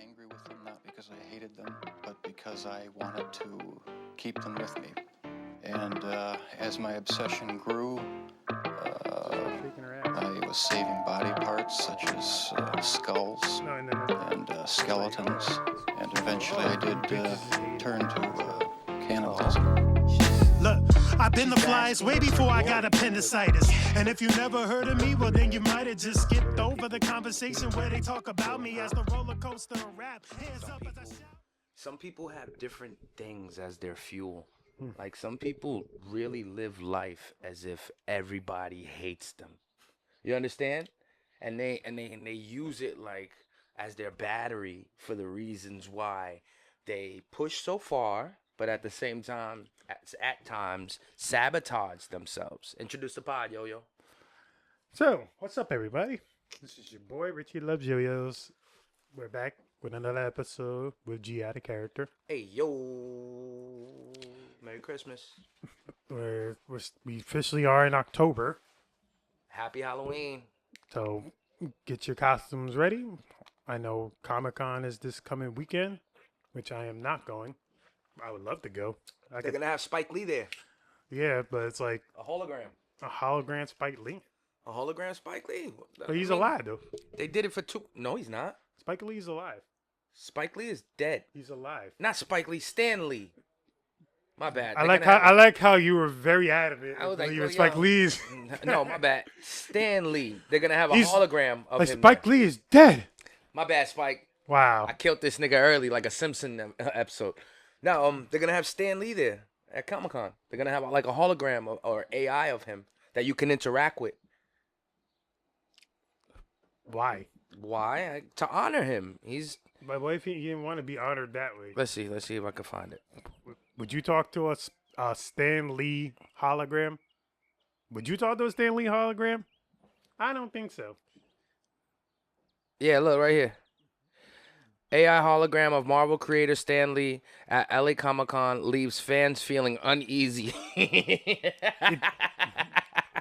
angry with them, not because I hated them, but because I wanted to keep them with me. And as my obsession grew, I was saving body parts such as skulls and skeletons, and eventually I did turn to cannibalism. Look, I've been the flies way before I got appendicitis. And if you never heard of me, well then you might have just skipped over the conversation where they talk about me as the roller coaster of rap. Hands up as I shout. Some people have different things as their fuel. Like some people really live life as if everybody hates them. You understand? And they use it like as their battery for the reasons why they push so far, but at the same time, at times, sabotage themselves. Introduce the pod, Yo-Yo. So, what's up, everybody? This is your boy, Richie Loves Yo-Yos. We're back with another episode with G out of character. Hey, yo. Merry Christmas. We officially are in October, Happy Halloween. so get your costumes ready. I know Comic-Con is this coming weekend, which I am not going. I would love to go. They're going to have Spike Lee there. Yeah, but it's like A hologram. a hologram Spike Lee. A hologram Spike Lee. But he's alive, though. They did it for two. No, he's not. Spike Lee's alive. Spike Lee is dead. He's alive. Not Spike Lee, Stan Lee. My bad. I like how you were very adamant. I was like, you oh, were Spike yo. Lee's. No, my bad. Stan Lee. They're going to have a He's- hologram of Like him. Spike there. Lee is dead. My bad, Spike. Wow. I killed this nigga early like a Simpson episode. No, they're going to have Stan Lee there at Comic-Con. They're going to have like a hologram or AI of him that you can interact with. Why? Why? To honor him. But what if he didn't want to be honored that way? Let's see if I can find it. Would you talk to a Stan Lee hologram? Would you talk to a Stan Lee hologram? I don't think so. Yeah, look right here. AI hologram of Marvel creator Stan Lee at LA Comic-Con leaves fans feeling uneasy.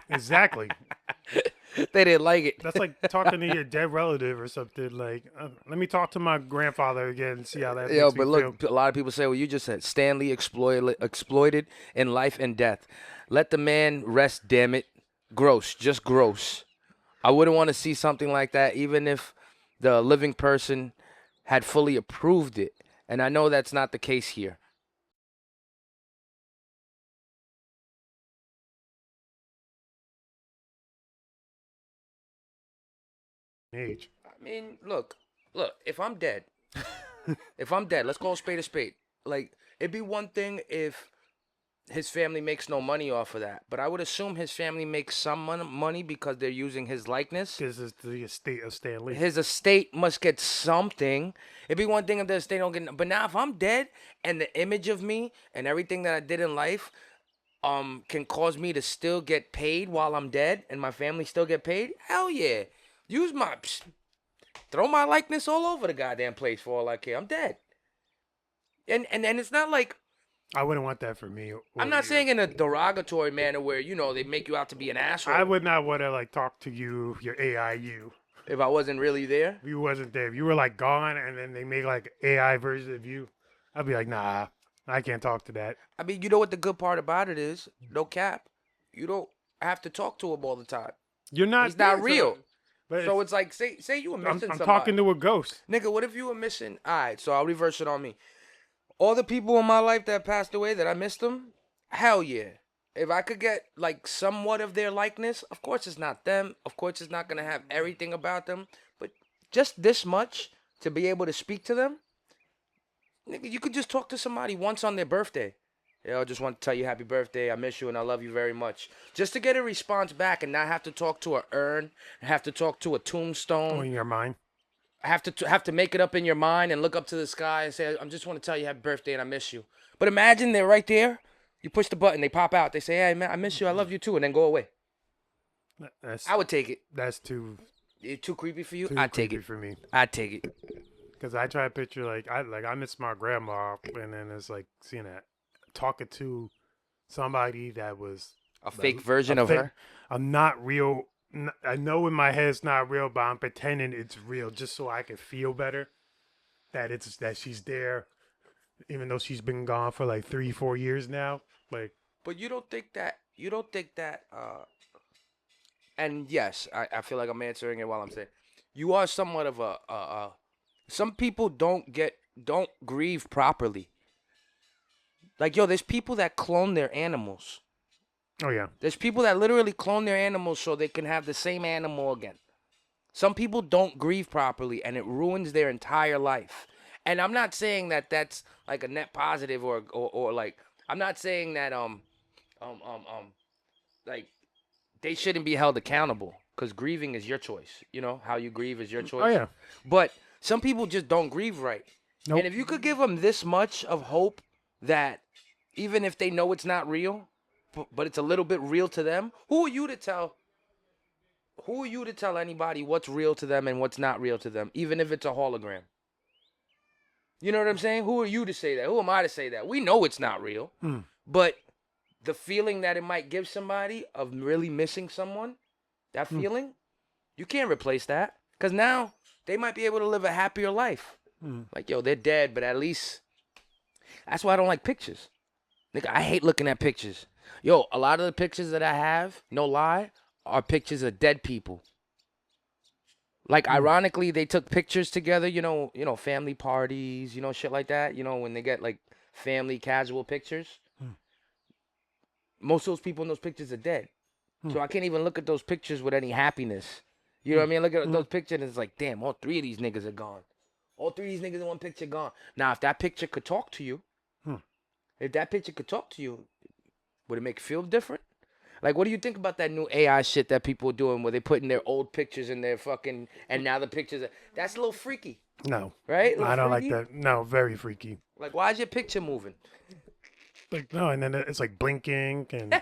Exactly. They didn't like it. That's like talking to your dead relative or something. Like, let me talk to my grandfather again and see how that Yo, makes but me look, feel. a lot of people say, well, you just said Stan Lee exploited in life and death. Let the man rest, damn it. Gross, just gross. I wouldn't want to see something like that, even if the living person had fully approved it. And I know that's not the case here. Age. I mean, look, if I'm dead, let's call a spade a spade. Like, it'd be one thing if his family makes no money off of that, but I would assume his family makes some money because they're using his likeness. This is the estate of Stan Lee. His estate must get something. It'd be one thing if the estate don't get, but now if I'm dead and the image of me and everything that I did in life, can cause me to still get paid while I'm dead and my family still get paid, hell yeah. Use throw my likeness all over the goddamn place for all I care. I'm dead. And it's not like, I wouldn't want that for me. I'm not saying in a derogatory manner where, they make you out to be an asshole. I would not want to like talk to you, your AI you. If I wasn't really there. If you wasn't there, if you were like gone, and then they make like AI version of you, I'd be like, nah, I can't talk to that. I mean, you know what the good part about it is? No cap. You don't have to talk to him all the time. You're not. He's not there, real. But So it's like, say you were I'm missing somebody. talking to a ghost. Nigga, what if you were missing? All right, so I'll reverse it on me. All the people in my life that passed away that I missed them, hell yeah. If I could get like somewhat of their likeness, of course it's not them. Of course it's not going to have everything about them. But just this much to be able to speak to them, nigga, you could just talk to somebody once on their birthday. Yo, I just want to tell you happy birthday. I miss you and I love you very much. Just to get a response back and not have to talk to an urn, have to talk to a tombstone. Oh, in your mind. Have to make it up in your mind and look up to the sky and say, I just want to tell you happy birthday and I miss you. But imagine they're right there. You push the button, they pop out. They say, hey, man, I miss you. I love you too. And then go away. I would take it. That's too It's too creepy for you? too I'd take creepy it. for me. I'd take it. Because I try to picture I miss my grandma, and then it's like seeing that talking to somebody that was A fake version of her? I'm not real. I know in my head it's not real, but I'm pretending it's real just so I can feel better. that she's there, even though she's been gone for like 3-4 years now. Like, But you don't think that and yes, I feel like I'm answering it while I'm saying you are somewhat of a some people don't grieve properly. Like, yo, there's people that clone their animals. oh yeah, There's people that literally clone their animals so they can have the same animal again. Some people don't grieve properly, and it ruins their entire life. And I'm not saying that that's like a net positive or like I'm not saying that like they shouldn't be held accountable because grieving is your choice. You know how you grieve is your choice. oh yeah. But some people just don't grieve right. Nope. And if you could give them this much of hope that even if they know it's not real, but it's a little bit real to them, who are you to tell anybody what's real to them and what's not real to them, even if it's a hologram? You know what I'm saying? Who are you to say that? Who am I to say that? We know it's not real. But the feeling that it might give somebody of really missing someone, that feeling, you can't replace that. Because now they might be able to live a happier life. Like, yo, they're dead, but at least... That's why I don't like pictures. Nigga, I hate looking at pictures. Yo, a lot of the pictures that I have, no lie, are pictures of dead people. Like, ironically, they took pictures together, you know, family parties, shit like that. You know, when they get, like, family casual pictures. Most of those people in those pictures are dead. So I can't even look at those pictures with any happiness. You know what I mean? Look at those pictures and it's like, damn, all 3 of these niggas are gone. All 3 of these niggas in one picture gone. Now, if that picture could talk to you, would it make you feel different? Like, what do you think about that new AI shit that people are doing where they're putting their old pictures in their fucking, and now the pictures that's a little freaky. No. Right? I don't freaky? like that. No, very freaky. Like, why is your picture moving? Like, no, and then it's like blinking and...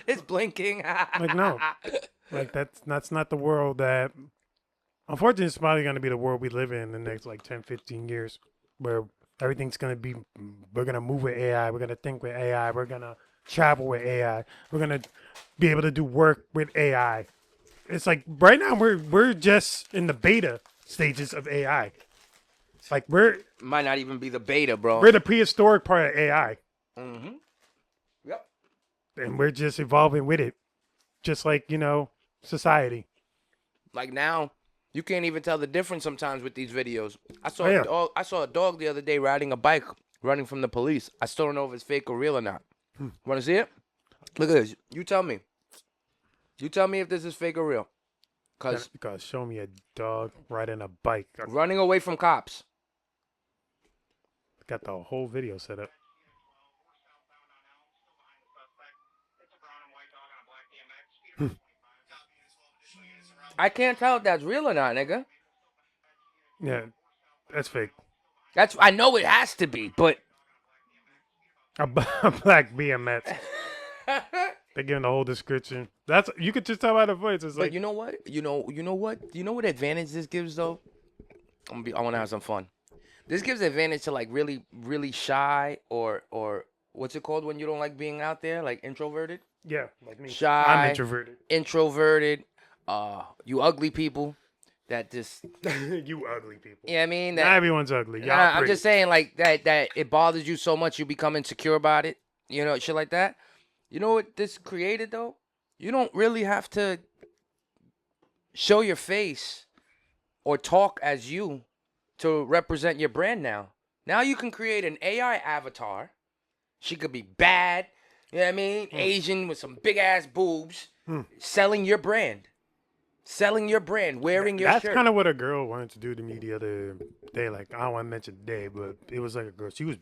It's blinking. Like, no. Like, that's not the world that... Unfortunately, it's probably going to be the world we live in the next, like, 10, 15 years, where everything's going to be... We're going to move with AI. We're going to think with AI. We're going to travel with AI. We're going to be able to do work with AI. It's like, right now, we're just in the beta stages of AI. It's like, Might not even be the beta, bro. We're the prehistoric part of AI. Yep. And we're just evolving with it. Just like, society. Like, now... You can't even tell the difference sometimes with these videos. I saw a dog the other day riding a bike, running from the police. I still don't know if it's fake or real or not. Want to see it? Look at this. You tell me. You tell me if this is fake or real. Because show me a dog riding a bike. Running away from cops. Got the whole video set up. I can't tell if that's real or not, nigga. Yeah, that's fake. I know it has to be, but... A black BMX. They're giving the whole description. You could just tell by the voice. It's like, you know what? You know what? You know what advantage this gives though? I want to have some fun. This gives advantage to like really, really shy or what's it called when you don't like being out there? Like introverted? Yeah, like me. Shy. I'm introverted. Introverted. You ugly people that just you ugly people. Yeah, I mean not everyone's ugly. I'm just saying like that it bothers you so much you become insecure about it. You know, shit like that. You know what this created though? You don't really have to show your face or talk as you to represent your brand now. Now you can create an AI avatar. She could be bad, you know what I mean? Asian with some big ass boobs, selling your brand. Selling your brand, wearing your shirt. That's kind of what a girl wanted to do to me the other day. Like, I don't want to mention the day, but it was like a girl. She was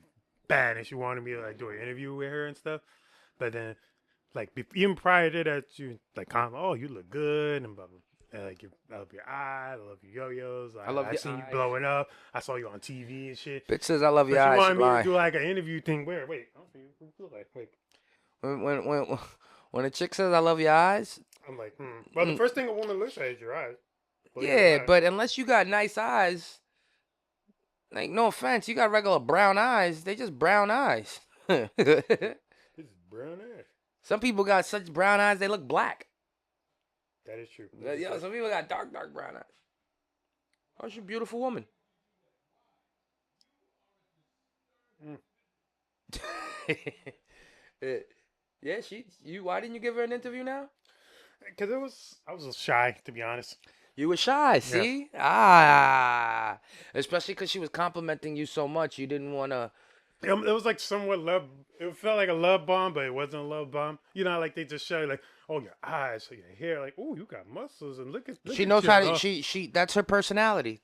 bad, and she wanted me to like do an interview with her and stuff. But then, like, even prior to that, she like, oh, you look good, and blah blah. I love your eyes. I love your yo-yos. I seen you blowing up. I saw you on TV and shit. Bitch says I love your eyes. She wanted me to do like an interview thing. Wait, I don't see you. Look like, wait. When a chick says I love your eyes. I'm like, Well, the first thing a woman looks at is your eyes. Yeah, but unless you got nice eyes, like, no offense, you got regular brown eyes. They just brown eyes. This is brown eyes. Some people got such brown eyes, they look black. That is true. Yo, some people got dark brown eyes. Oh, she's a beautiful woman. Yeah, why didn't you give her an interview now? Because I was shy, to be honest. You were shy, see? Especially because she was complimenting you so much, you didn't want to. It was like somewhat love. It felt like a love bomb, but it wasn't a love bomb. You know, like they just show you, like, oh, your eyes, so your hair, like, oh, you got muscles, and look She at knows you. how to. She. That's her personality.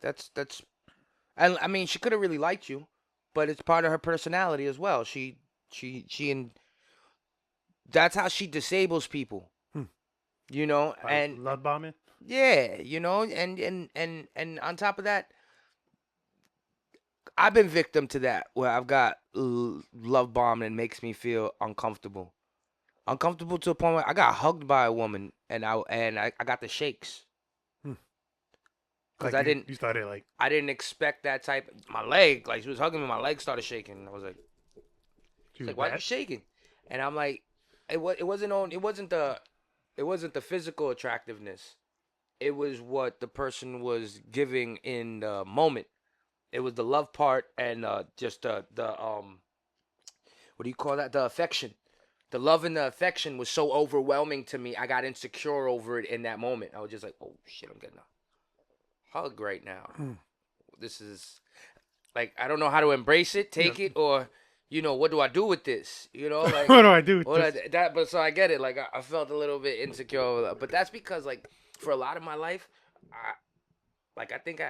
And I mean, she could have really liked you, but it's part of her personality as well. And that's how she disables people. You know, and love bombing. Yeah, you know, and on top of that, I've been victim to that where I've got love bombed and it makes me feel uncomfortable. Uncomfortable to a point where I got hugged by a woman and I got the shakes. Because Like you started like, I didn't expect that type. My leg, like she was hugging me, my leg started shaking. I was like, why are you shaking? And I'm like, it wasn't the physical attractiveness. It was what the person was giving in the moment. It was the love part and just the what do you call that? The affection. The love and the affection was so overwhelming to me. I got insecure over it in that moment. I was just like, oh shit, I'm getting a hug right now. This is like, I don't know how to embrace it, take it, or what do I do with this? Like what do I do with this? But so I get it. Like I felt a little bit insecure over that. But that's because like for a lot of my life, I think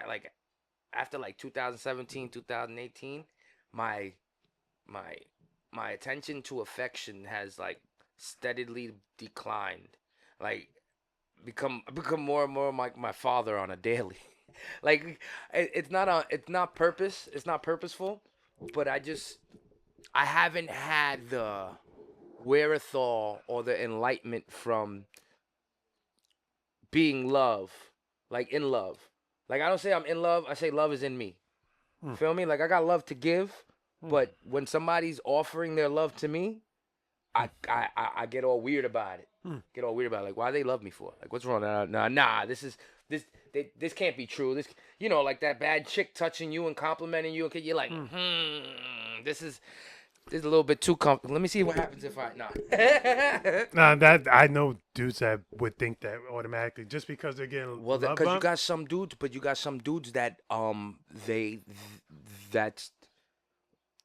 after like 2017, 2018, my attention to affection has like steadily declined. Like become more and more like my father on a daily. Like it's not purposeful, but I haven't had the wherewithal or the enlightenment from being in love. Like I don't say I'm in love, I say love is in me. Feel me? Like I got love to give, but when somebody's offering their love to me, I get all weird about it. Get all weird about it. Like, why they love me for? Like, what's wrong? Nah. This can't be true. This, like that bad chick touching you and complimenting you. Okay, you're like, this is a little bit too comfortable. Let me see what happens if I Nah, that I know dudes that would think that automatically just because they're getting because you got some dudes, that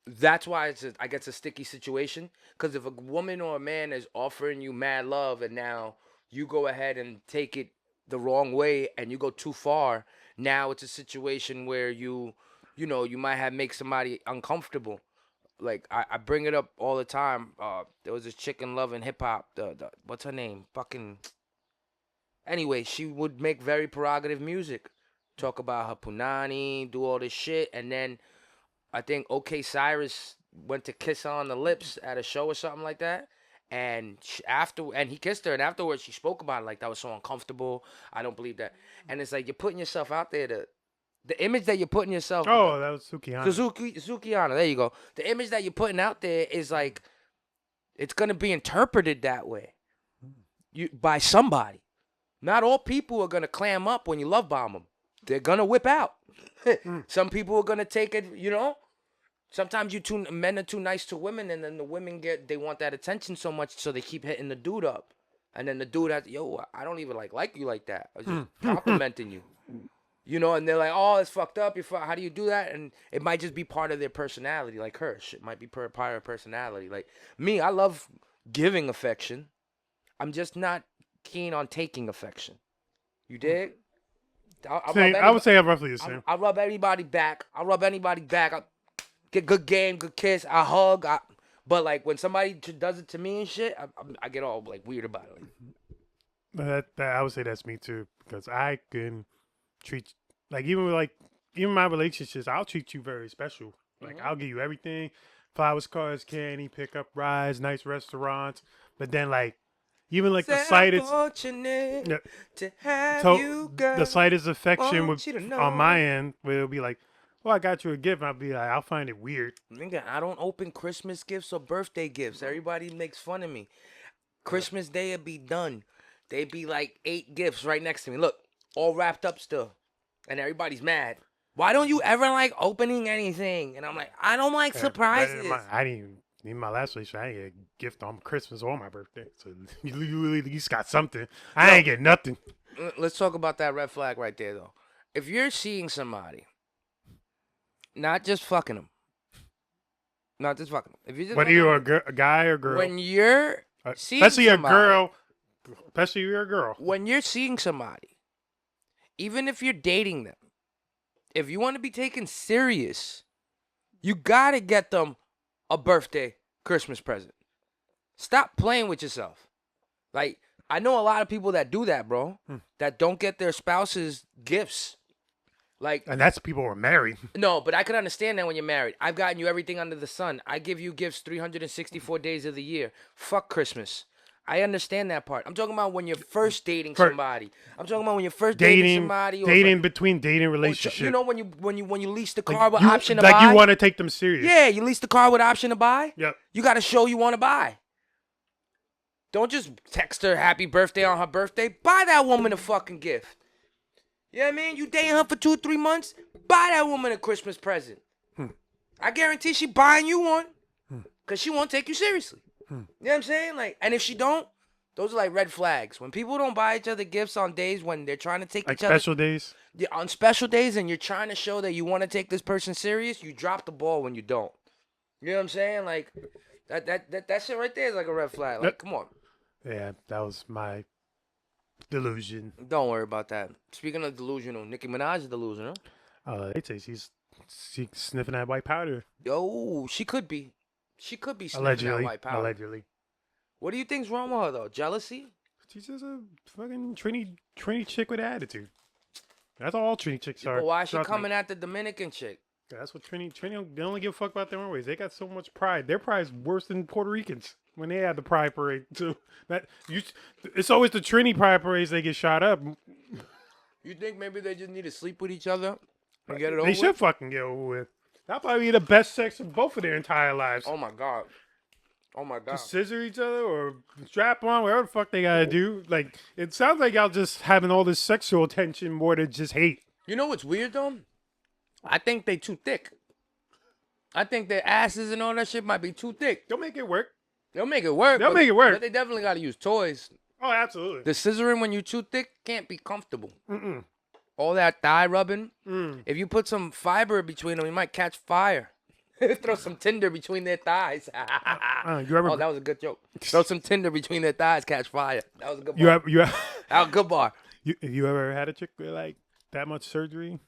that's why I guess a sticky situation. Because if a woman or a man is offering you mad love and now you go ahead and take it the wrong way and you go too far, now it's a situation where you might have make somebody uncomfortable. Like I bring it up all the time. There was this chick in Love and Hip Hop. The what's her name? Anyway, she would make very prerogative music, talk about her punani, do all this shit, and then I think OK Cyrus went to kiss her on the lips at a show or something like that. And he kissed her, and afterwards she spoke about it like that was so uncomfortable. I don't believe that. And it's like you're putting yourself out there the image that you're putting yourself. Oh, that was Sukihana. Sukihana, there you go. The image that you're putting out there is like it's gonna be interpreted that way. By somebody. Not all people are gonna clam up when you love bomb them. They're gonna whip out. Some people are gonna take it, Sometimes men are too nice to women, and then the women they want that attention so much, so they keep hitting the dude up, and then the dude has, I don't even like you like that. I was just complimenting you, and they're like, oh, it's fucked up. How do you do that? And it might just be part of their personality, like her. Shit might be part of her personality. Like me, I love giving affection. I'm just not keen on taking affection. You dig? I would say I'm roughly the same. I rub anybody back. I get good game, good kiss. I hug. But like when somebody does it to me and shit, I get all like weird about it. That I would say that's me too, because I can treat even my relationships, I'll treat you very special. Like I'll give you everything: flowers, cars, candy, pick up rides, nice restaurants. But then even like the slightest, to have so you, girl. The slightest affection on my end, where it'll be like, well, I got you a gift. I'll be like, I'll find it weird. Nigga, I don't open Christmas gifts or birthday gifts. Everybody makes fun of me. Christmas Day will be done. They'd be like 8 gifts right next to me. Look, all wrapped up still. And everybody's mad. Why don't you ever like opening anything? And I'm like, I don't like surprises. Even my last relationship, I ain't get a gift on Christmas or my birthday. So you at least got something. I ain't get nothing. Let's talk about that red flag right there, though. If you're seeing somebody, not just fucking them, if you're just whether you're a guy or girl, when you're seeing especially somebody, especially you're a girl, when you're seeing somebody, even if you're dating them, if you want to be taken serious, you gotta get them a birthday, Christmas present. Stop playing with yourself. Like, I know a lot of people that do that, bro, that don't get their spouses gifts. Like, and that's people who are married. No, but I can understand that when you're married. I've gotten you everything under the sun. I give you gifts 364 days of the year. Fuck Christmas. I understand that part. I'm talking about when you're first dating somebody. I'm talking about when you're first dating somebody. Or dating between dating relationships. You know when you lease the car with option to buy. Like you want to take them serious. Yeah, you lease the car with option to buy. Yep. You got to show you want to buy. Don't just text her happy birthday on her birthday. Buy that woman a fucking gift. You know what I mean? You dating her for 2 or 3 months, buy that woman a Christmas present. I guarantee she buying you one because she won't take you seriously. You know what I'm saying? Like, and if she don't, those are like red flags. When people don't buy each other gifts on days when they're trying to take like each other. Special days? Yeah, on special days and you're trying to show that you want to take this person serious, you drop the ball when you don't. You know what I'm saying? Like, that shit right there is like a red flag. Like, come on. Yeah, that was my delusion. Don't worry about that. Speaking of delusional, Nicki Minaj is delusional. They say she's sniffing that white powder. Yo, she could be. She could be sniffing Allegedly. that white powder. Allegedly. What do you think's wrong with her, though? Jealousy? She's just a fucking Trini chick with attitude. That's all Trini chicks are. But why is she coming at the Dominican chick? Yeah, that's what Trini, they only give a fuck about their own ways. They got so much pride. Their pride's worse than Puerto Ricans when they had the pride parade, too. It's always the Trini pride parades they get shot up. You think maybe they just need to sleep with each other and get it over They should fucking get over with. That'll probably be the best sex of both of their entire lives. Oh, my God. Oh, my God. To scissor each other or strap on, whatever the fuck they gotta do. Like, it sounds like y'all just having all this sexual tension more than just hate. You know what's weird, though? I think they too thick. I think their asses and all that shit might be too thick. They'll make it work. They'll make it work. But they definitely got to use toys. Oh, absolutely. The scissoring when you're too thick can't be comfortable. All that thigh rubbing. If you put some fiber between them, you might catch fire. Throw some tinder between their thighs. Oh, that was a good joke. Throw some tinder between their thighs, catch fire. That was a good bar. That was a good bar. You ever had a chick with like that much surgery?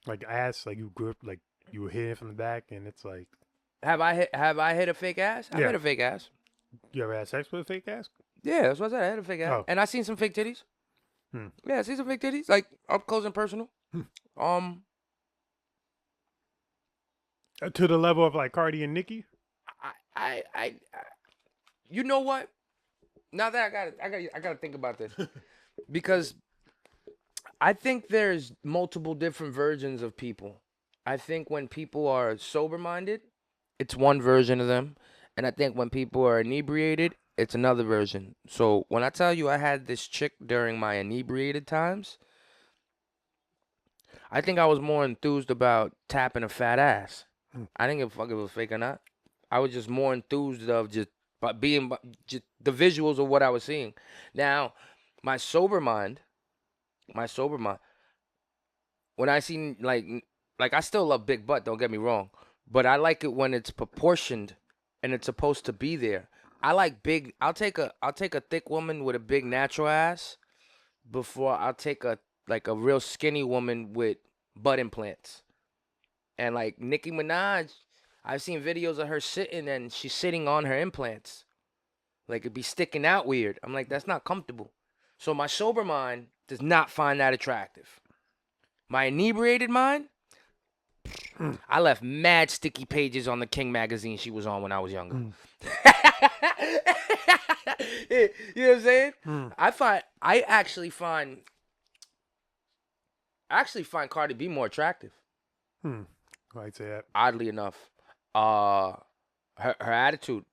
Like ass, like you grew up, like you were hit it from the back, and it's like. Have I hit a fake ass? I hit a fake ass. You ever had sex with a fake ass? Yeah, that's what I said. I had a fake ass, and I seen some fake titties. Yeah, I seen some fake titties, like up close and personal. To the level of like Cardi and Nicki. I you know what? Now that I gotta think about this because I think there's multiple different versions of people. I think when people are sober-minded, it's one version of them, and I think when people are inebriated, it's another version. So when I tell you I had this chick during my inebriated times, I think I was more enthused about tapping a fat ass. I didn't give a fuck if it was fake or not. I was just more enthused of just the visuals of what I was seeing. Now, my sober mind, when I see like I still love big butt, don't get me wrong, but I like it when it's proportioned and it's supposed to be there. I like big. I'll take a thick woman with a big natural ass before I'll take a real skinny woman with butt implants. And like Nicki Minaj, I've seen videos of her sitting and she's sitting on her implants. Like it'd be sticking out weird. I'm like, that's not comfortable. So my sober mind does not find that attractive. My inebriated mind, I left mad sticky pages on the King magazine she was on when I was younger. You know what I'm saying? I actually find Cardi B more attractive. I'd say that. Oddly enough, her attitude.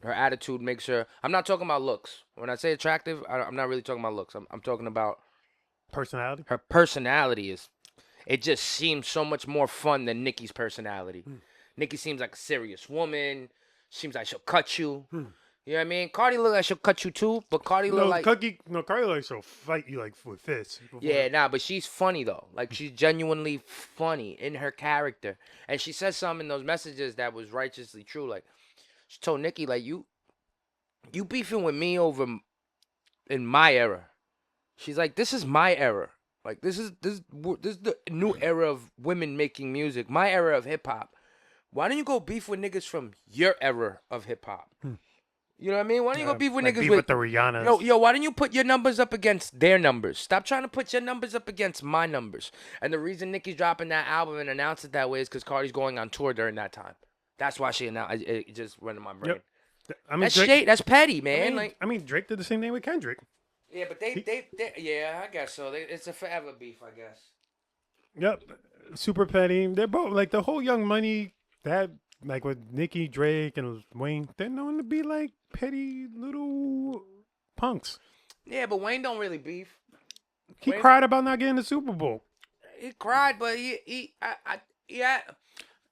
Her attitude makes her. I'm not talking about looks. When I say attractive, I'm not really talking about looks. I'm talking about personality. Her personality is. It just seems so much more fun than Nicki's personality. Nicki seems like a serious woman. Seems like she'll cut you. You know what I mean? Cardi look like she'll cut you too, but Cardi look like Cardi like she'll fight you like with fists. yeah, nah, but she's funny though. Like she's genuinely funny in her character, and she says something in those messages that was righteously true. Like she told Nicki, like you beefing with me over in my era. She's like, this is my era. Like this is the new era of women making music. My era of hip hop. Why don't you go beef with niggas from your era of hip hop? You know what I mean? Why don't you go beef with niggas with the Rihannas? Yo, why don't you put your numbers up against their numbers? Stop trying to put your numbers up against my numbers. And the reason Nicki's dropping that album and announced it that way is because Cardi's going on tour during that time. That's why she announced it. Just went in my brain. Yep. I mean, that's Drake, shade. That's petty, man. I mean, Drake did the same thing with Kendrick. Yeah, but they yeah, I guess so. It's a forever beef, I guess. Yep, super petty. They're both like the whole Young Money that. Like with Nicki, Drake, and Wayne, they're known to be like petty little punks. Yeah, but Wayne don't really beef. He cried about not getting the Super Bowl. He cried, but yeah.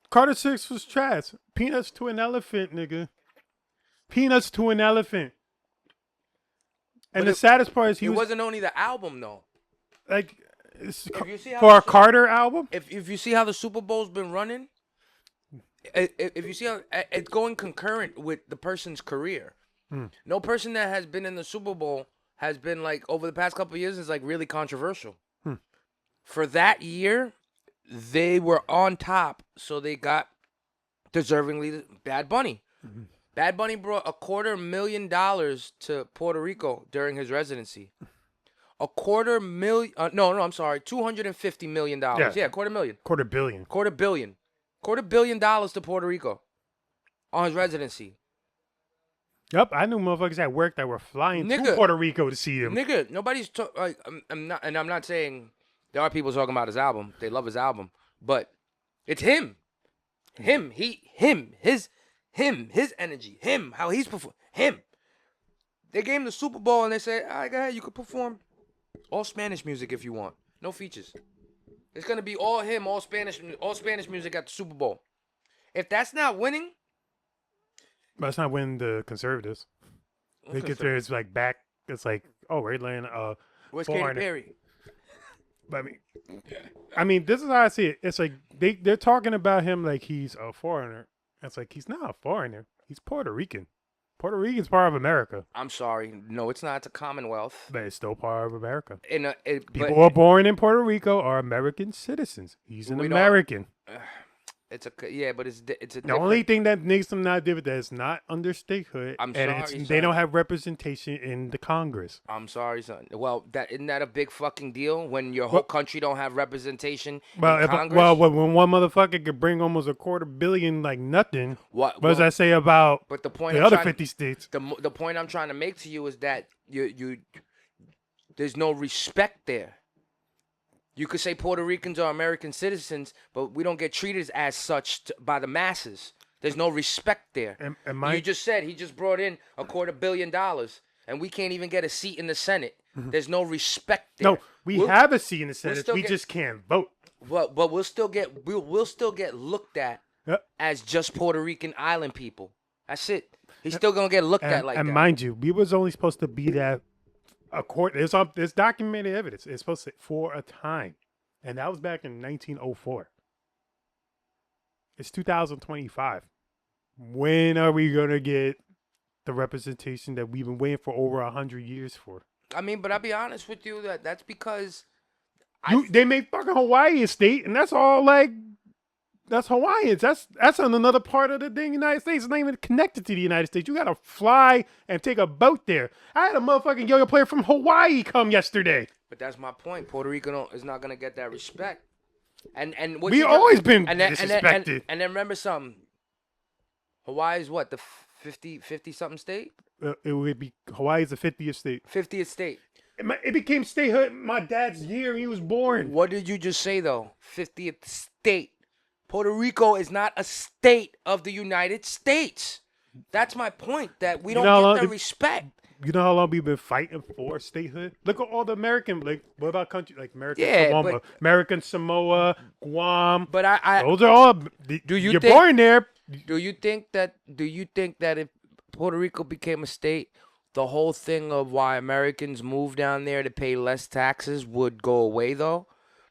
Carter 6 was trash. Peanuts to an elephant, nigga. Peanuts to an elephant. And the saddest part is it wasn't only the album though. Like for a Carter album. If you see how the Super Bowl's been running. If you see how it's going concurrent with the person's career, no person that has been in the Super Bowl has been like over the past couple of years is like really controversial. For that year, they were on top, so they got deservingly Bad Bunny. Bad Bunny brought $250,000 to Puerto Rico during his residency. $250 million. I'm sorry, $250 million. Yeah, $250,000. $250 million to Puerto Rico on his residency. Yep, I knew motherfuckers at work that were flying to Puerto Rico to see him. Nobody's like I'm not saying there are people talking about his album. They love his album, but it's him, his energy, how he's performing, him. They gave him the Super Bowl and they said, "All right, go ahead, you could perform all Spanish music if you want, no features." It's gonna be all him, all Spanish music at the Super Bowl. If that's not winning, but it's not winning the conservatives. They get there, it's like back. It's like, oh, we're letting where's Katy Perry? But I mean, this is how I see it. It's like they're talking about him like he's a foreigner. It's like he's not a foreigner. He's Puerto Rican. Puerto Rican's part of America. I'm sorry. No, it's not. It's a Commonwealth. But it's still part of America. People who are born in Puerto Rico are American citizens. He's an American. But it's the only thing that makes them not different that it's not under statehood. I'm sorry, son. They don't have representation in the Congress. I'm sorry, son. Well, isn't that a big fucking deal when your whole country don't have representation in Congress? When one motherfucker could bring almost $250 million like nothing, what does that say about the other 50 states? The point I'm trying to make to you is that you there's no respect there. You could say Puerto Ricans are American citizens, but we don't get treated as such by the masses. There's no respect there. You just said he just brought in $250 million, and we can't even get a seat in the Senate. There's no respect there. No, we have a seat in the Senate. We just can't vote. But we'll still get looked at as just Puerto Rican island people. That's it. He's still gonna get looked at like that. And mind you, we was only supposed to be that. There's documented evidence. It's supposed to for a time, and that was back in 1904. It's 2025. When are we gonna get the representation that we've been waiting for over 100 years for? I mean, but I'll be honest with you that's because they made fucking Hawaii a state, and that's all like. That's Hawaiians. That's on another part of the dang United States. It's not even connected to the United States. You gotta fly and take a boat there. I had a motherfucking yo-yo player from Hawaii come yesterday. But that's my point. Puerto Rico is not gonna get that respect. And we always been disrespected. And then remember something. Hawaii is what, the 50 something state? It would be Hawaii's the 50th state. 50th state. It became statehood my dad's year he was born. What did you just say though? 50th state. Puerto Rico is not a state of the United States. That's my point, that we don't get the respect. You know how long we've been fighting for statehood? Look at all the American, what about countries like American Samoa, Guam. But those are all, you're born there, Do you think that if Puerto Rico became a state, the whole thing of why Americans move down there to pay less taxes would go away though?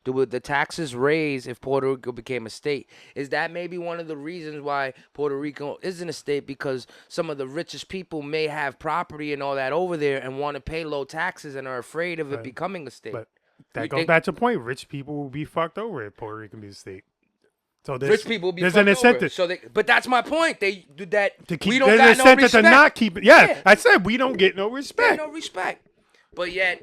Would the taxes raise if Puerto Rico became a state? Is that maybe one of the reasons why Puerto Rico isn't a state? Because some of the richest people may have property and all that over there and want to pay low taxes and are afraid of it becoming a state. But that goes back to the point. Rich people will be fucked over if Puerto Rico be a state. So rich people will be there's fucked an incentive. Over. But that's my point. They do that. To keep, we don't there's got an incentive no respect. to not keep it. Yeah, I said we don't get no respect. No respect. But yet,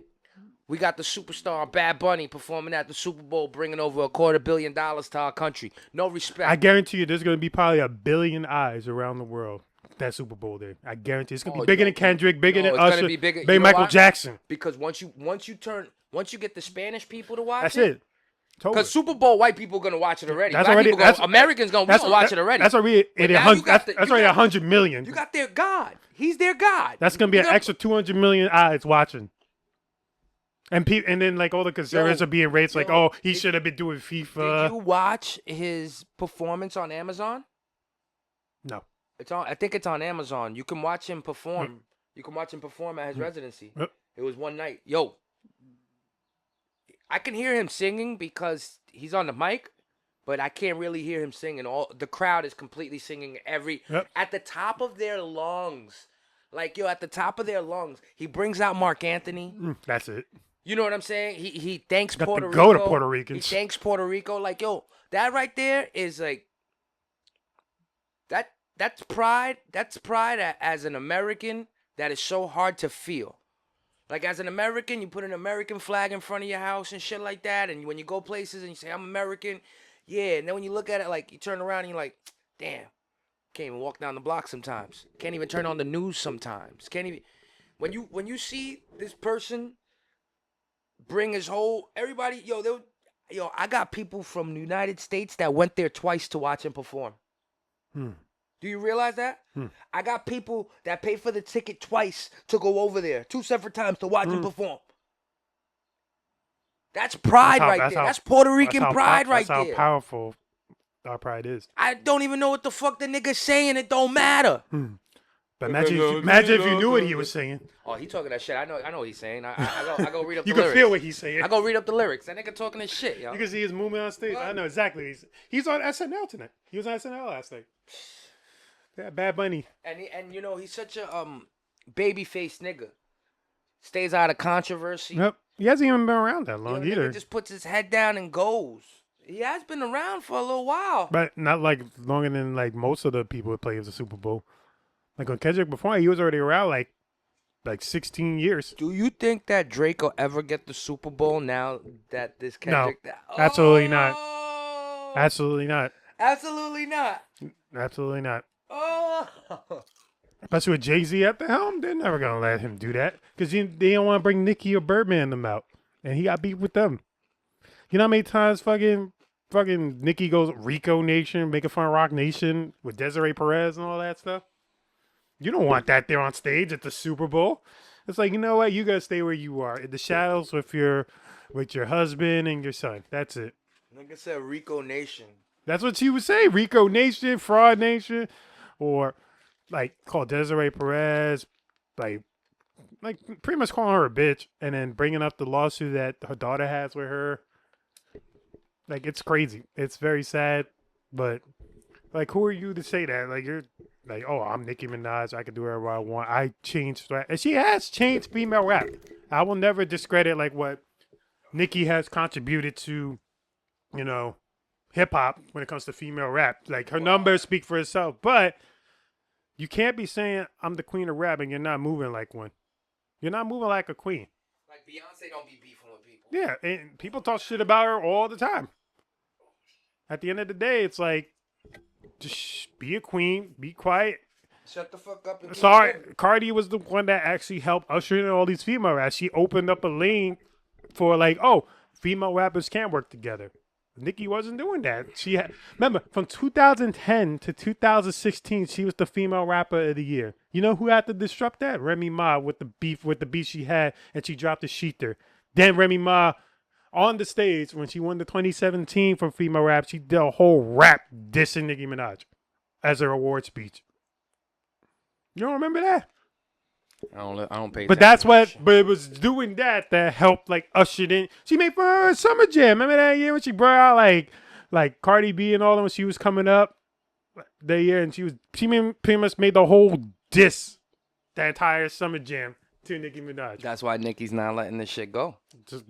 we got the superstar Bad Bunny performing at the Super Bowl, bringing over $250 million to our country. No respect. I guarantee you there's going to be probably 1 billion eyes around the world that Super Bowl day. I guarantee it's going to be bigger than Kendrick, bigger than Usher, bigger Michael Jackson. Because once you get the Spanish people to watch that's it. Because Super Bowl, white people are going to watch it already. Americans going to watch it already. That's already 100 million. You got their God. He's their God. That's going to be an extra 200 million eyes watching. And then like all the conservatives are being raised like, oh, he should have been doing FIFA. Did you watch his performance on Amazon? No. I think it's on Amazon. You can watch him perform. You can watch him perform at his residency. It was one night. Yo, I can hear him singing because he's on the mic, but I can't really hear him singing. The crowd is completely singing at the top of their lungs. Like, yo, at the top of their lungs. He brings out Mark Anthony. That's it. You know what I'm saying? He thanks Puerto Rico. Go to Puerto Ricans. He thanks Puerto Rico. Like, yo, that right there is like that's pride. That's pride as an American that is so hard to feel. Like, as an American, you put an American flag in front of your house and shit like that, and when you go places and you say, I'm American, yeah, and then when you look at it, like, you turn around and you're like, damn, can't even walk down the block sometimes. Can't even turn on the news sometimes. Can't even when you see this person bring his whole everybody, I got people from the United States that went there twice to watch him perform. Do you realize that? I got people that pay for the ticket twice to go over there, 2 separate times to watch him perform. That's pride right there. That's Puerto Rican pride right there. That's how powerful our pride is. I don't even know what the fuck the nigga's saying. It don't matter. But imagine if you knew what he was saying. Oh, he talking that shit. I know what he's saying. I go read up the lyrics. You can feel what he's saying. I go read up the lyrics. That nigga talking his shit, yo. You can see his movement on stage. I know exactly. He's on SNL tonight. He was on SNL last night. Yeah, Bad Bunny. And he's such a baby-faced nigga. Stays out of controversy. Yep. He hasn't even been around that long either. He just puts his head down and goes. He has been around for a little while. But not like longer than like most of the people that play at the Super Bowl. Like when Kendrick before, he was already around like 16 years. Do you think that Drake will ever get the Super Bowl now that this Kendrick... No, absolutely not. Absolutely not. Absolutely not. Absolutely not. Oh. Especially with Jay-Z at the helm, they're never going to let him do that. Because they don't want to bring Nicki or Birdman them out. And he got beef with them. You know how many times fucking Nicki goes Rico Nation, making fun of Rock Nation with Desiree Perez and all that stuff? You don't want that there on stage at the Super Bowl. It's like, you know what? You got to stay where you are. In the shadows with your husband and your son. That's it. Like I said, Rico Nation. That's what she would say. Rico Nation, Fraud Nation. Or, like, call Desiree Perez, like pretty much calling her a bitch. And then bringing up the lawsuit that her daughter has with her. Like, it's crazy. It's very sad. But, like, who are you to say that? Like, you're... Like, oh, I'm Nicki Minaj. I can do whatever I want. I changed rap. And she has changed female rap. I will never discredit, like, what Nicki has contributed to, hip-hop when it comes to female rap. Like, her numbers speak for itself. But you can't be saying, I'm the queen of rap, and you're not moving like one. You're not moving like a queen. Like, Beyonce don't be beefing with people. Yeah, and people talk shit about her all the time. At the end of the day, it's like, just be a queen, be quiet. Shut the fuck up. And sorry, Cardi was the one that actually helped usher in all these female raps. She opened up a lane for like, oh, female rappers can work together. Nicki wasn't doing that. Remember, from 2010 to 2016, she was the female rapper of the year. You know who had to disrupt that? Remy Ma with the beef she had, and she dropped the sheether. Then Remy Ma, on the stage, when she won the 2017 for female rap, she did a whole rap dissing Nicki Minaj. as their award speech. You don't remember that? I don't pay. But that's what. But it was doing that helped like ushered in. She made for her Summer Jam. Remember that year when she brought out like Cardi B and all them when she was coming up that year, and she pretty much made the whole diss, the entire Summer Jam to Nicki Minaj. That's why Nicki's not letting this shit go. Just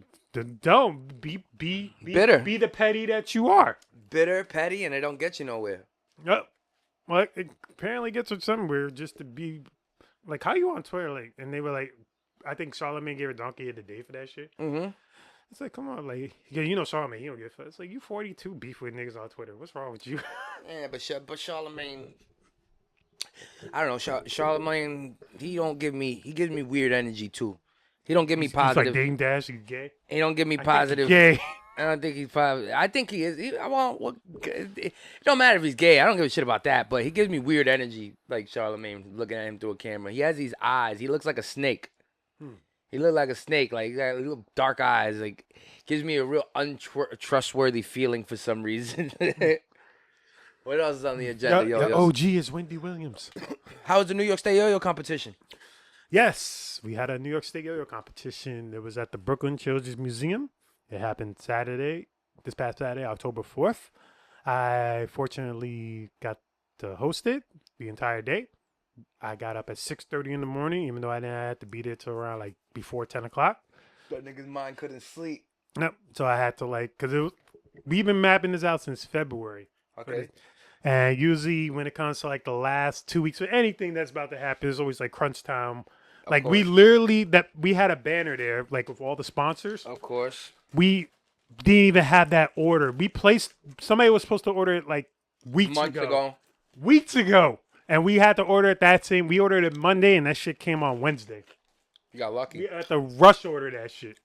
don't be bitter. Be the petty that you are. Bitter, petty, and it don't get you nowhere. Yep. Well, it apparently gets her somewhere just to be like, how you on Twitter? Like, and they were like, I think Charlamagne gave her Donkey of the Day for that shit. Mm-hmm. It's like, come on, like, you know Charlamagne, he don't give a fuck. It's like, you 42 beef with niggas on Twitter. What's wrong with you? Yeah, but Charlamagne, I don't know. Charlamagne, he gives me weird energy too. He don't give me positive. He's like Dame Dash, he's gay. He don't give me positive. Gay. I don't think he's positive. I think he is. It don't matter if he's gay. I don't give a shit about that. But he gives me weird energy, like Charlamagne, looking at him through a camera. He has these eyes. He looks like a snake. He looked like a snake. Like, he got little dark eyes. Like, gives me a real untrustworthy feeling for some reason. What else is on the agenda, Your OG is Wendy Williams. How was the New York State Yo-Yo competition? Yes, we had a New York State Yo-Yo competition. It was at the Brooklyn Children's Museum. It happened this past Saturday, October 4th. I fortunately got to host it the entire day. I got up at 6:30 in the morning, even though I didn't have to be there till around like before 10 o'clock. That nigga's mind couldn't sleep. Nope. So I had to because we've been mapping this out since February. Okay. And usually when it comes to like the last 2 weeks or anything that's about to happen, it's always like crunch time. Like we literally we had a banner there, like with all the sponsors. Of course. We didn't even have that order. Somebody was supposed to order it like weeks ago. Weeks ago. And we had to order it we ordered it Monday and that shit came on Wednesday. You got lucky. We had to rush order that shit.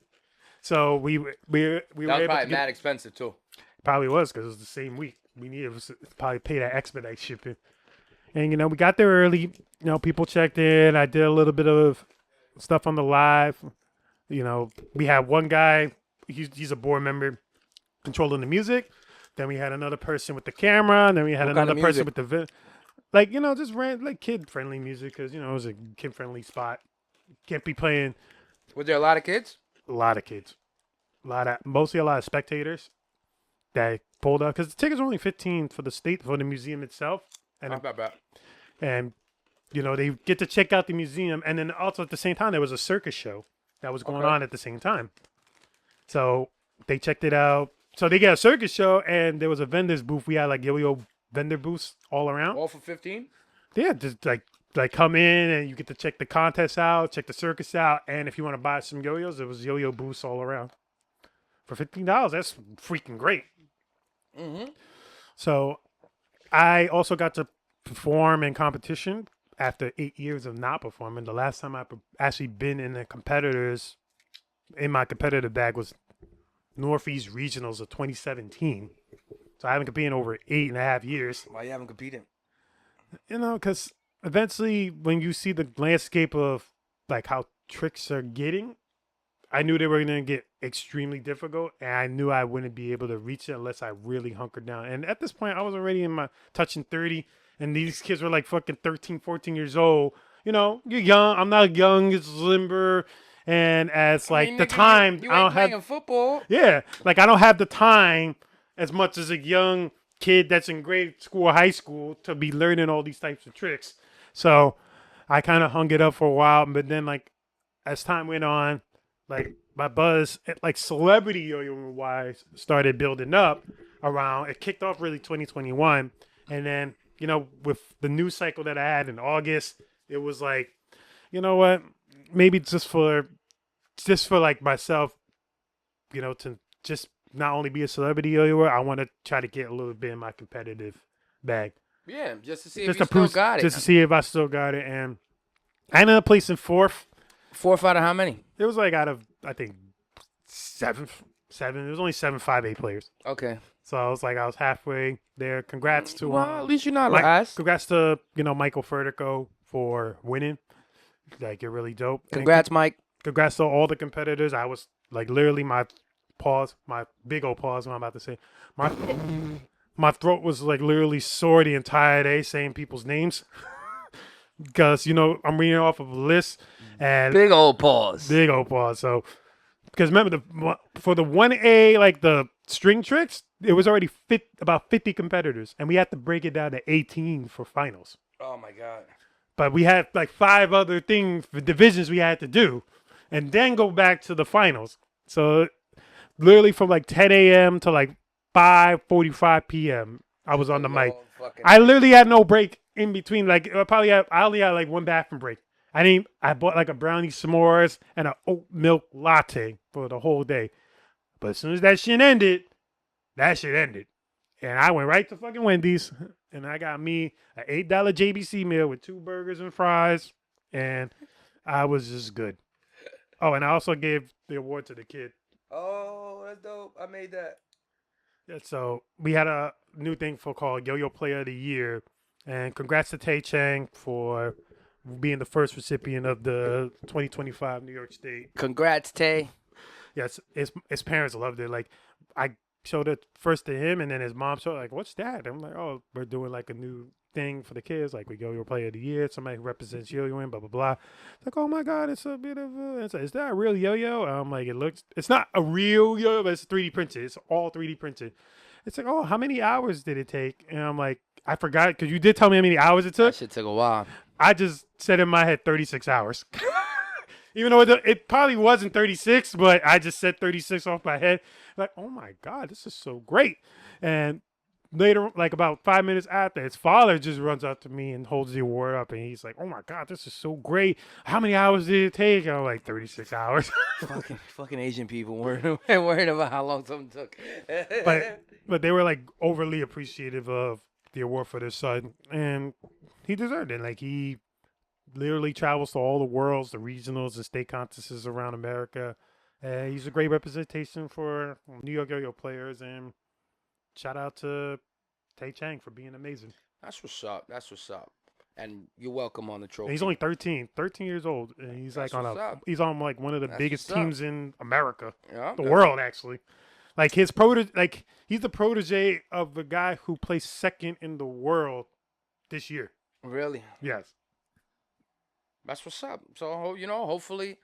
So we were that was probably mad expensive too. Probably was because it was the same week. We needed to probably pay that expedite shipping. And, we got there early. People checked in. I did a little bit of stuff on the live. We had one guy. He's a board member controlling the music. Then we had another person with the camera. And then we had another person with the just ran like kid-friendly music because, it was a kid-friendly spot. Can't be playing. Was there a lot of kids? A lot of kids. Mostly a lot of spectators that pulled up because the tickets were only $15 for the museum itself. And Not bad. And, they get to check out the museum. And then also at the same time, there was a circus show that was going on at the same time. So they checked it out. So they got a circus show and there was a vendor's booth. We had like yo-yo vendor booths all around. All for 15? Yeah, just like come in and you get to check the contest out, check the circus out. And if you want to buy some yo-yos, there was yo-yo booths all around. For $15, that's freaking great. Mm-hmm. So I also got to perform in competition after 8 years of not performing. The last time I actually been in my competitive bag was Northeast Regionals of 2017. So I haven't competed in over 8.5 years. Why you haven't competed? Because eventually when you see the landscape of like how tricks are getting, I knew they were going to get extremely difficult, and I knew I wouldn't be able to reach it unless I really hunkered down. And at this point, I was already touching 30, and these kids were like fucking 13, 14 years old. You're young. I'm not young. It's limber. And as I don't have football. Yeah, like I don't have the time as much as a young kid that's in grade school or high school to be learning all these types of tricks. So I kind of hung it up for a while, but then like as time went on, like my buzz, like celebrity yo-yo wise, started building up around. It kicked off really 2021, and then with the news cycle that I had in August, it was like, what? Maybe just for like myself, to just not only be a celebrity yo-yoer, I want to try to get a little bit in my competitive bag. Yeah, just to see if you still got it. Just to see if I still got it, and I ended up placing fourth. Fourth out of how many? It was like out of, I think, seven. There was only 7 5A players. Okay. So I was halfway there. Congrats to at least you're not last. Congrats to Michael Furtico for winning. Like, you're really dope. Congrats, Mike. Congrats to all the competitors. I was like literally my big old pause. What I'm about to say. my throat was like literally sore the entire day saying people's names. Because, I'm reading off of a list. And Big old pause. Big old pause. So, because remember, for the 1A, like the string tricks, it was already about 50 competitors. And we had to break it down to 18 for finals. Oh, my God. But we had like 5 other things for divisions we had to do. And then go back to the finals. So, literally from like 10 a.m. to like 5:45 p.m., I was on the mic. I literally had no break in between. Like, I only had like one bathroom break. I bought like a brownie s'mores and an oat milk latte for the whole day. But as soon as that shit ended. And I went right to fucking Wendy's and I got me an $8 JBC meal with 2 burgers and fries. And I was just good. Oh, and I also gave the award to the kid. Oh, that's dope. I made that. Yeah, so we had a new thing called Yo-Yo Player of the Year. And congrats to Tay Chang for being the first recipient of the 2025 New York State. Congrats, Tay. Yes, his parents loved it. Like, I showed it first to him, and then his mom showed like, "What's that?" I'm like, "Oh, we're doing like a new thing for the kids. Like, we Yo-Yo Player of the Year. Somebody who represents yo-yoing, blah blah blah." It's like, "Oh my God, it's a bit of a." It's like, "Is that a real yo-yo?" I'm like, It's not a real yo-yo, but it's 3D printed. It's all 3D printed. It's like, "Oh, how many hours did it take?" And I'm like, I forgot because you did tell me how many hours it took. That shit took a while. I just said in my head 36 hours. Even though it probably wasn't 36, but I just said 36 off my head. Like, oh my God, this is so great. And later, like about 5 minutes after, his father just runs up to me and holds the award up. And he's like, oh my God, this is so great. How many hours did it take? And I'm like, 36 hours. fucking Asian people worried about how long something took. but they were like overly appreciative of the award for their son. And he deserved it. Like, he literally travels to all the worlds, the regionals and state contests around America. He's a great representation for New York Yo-Yo players, and shout out to Tay Chang for being amazing. That's what's up. And you're welcome on the trophy. And he's only 13 years old, and he's like he's on like one of the biggest teams in America, the world actually. Like he's the protege of the guy who placed second in the world this year. Really? Yes. That's what's up. So, hopefully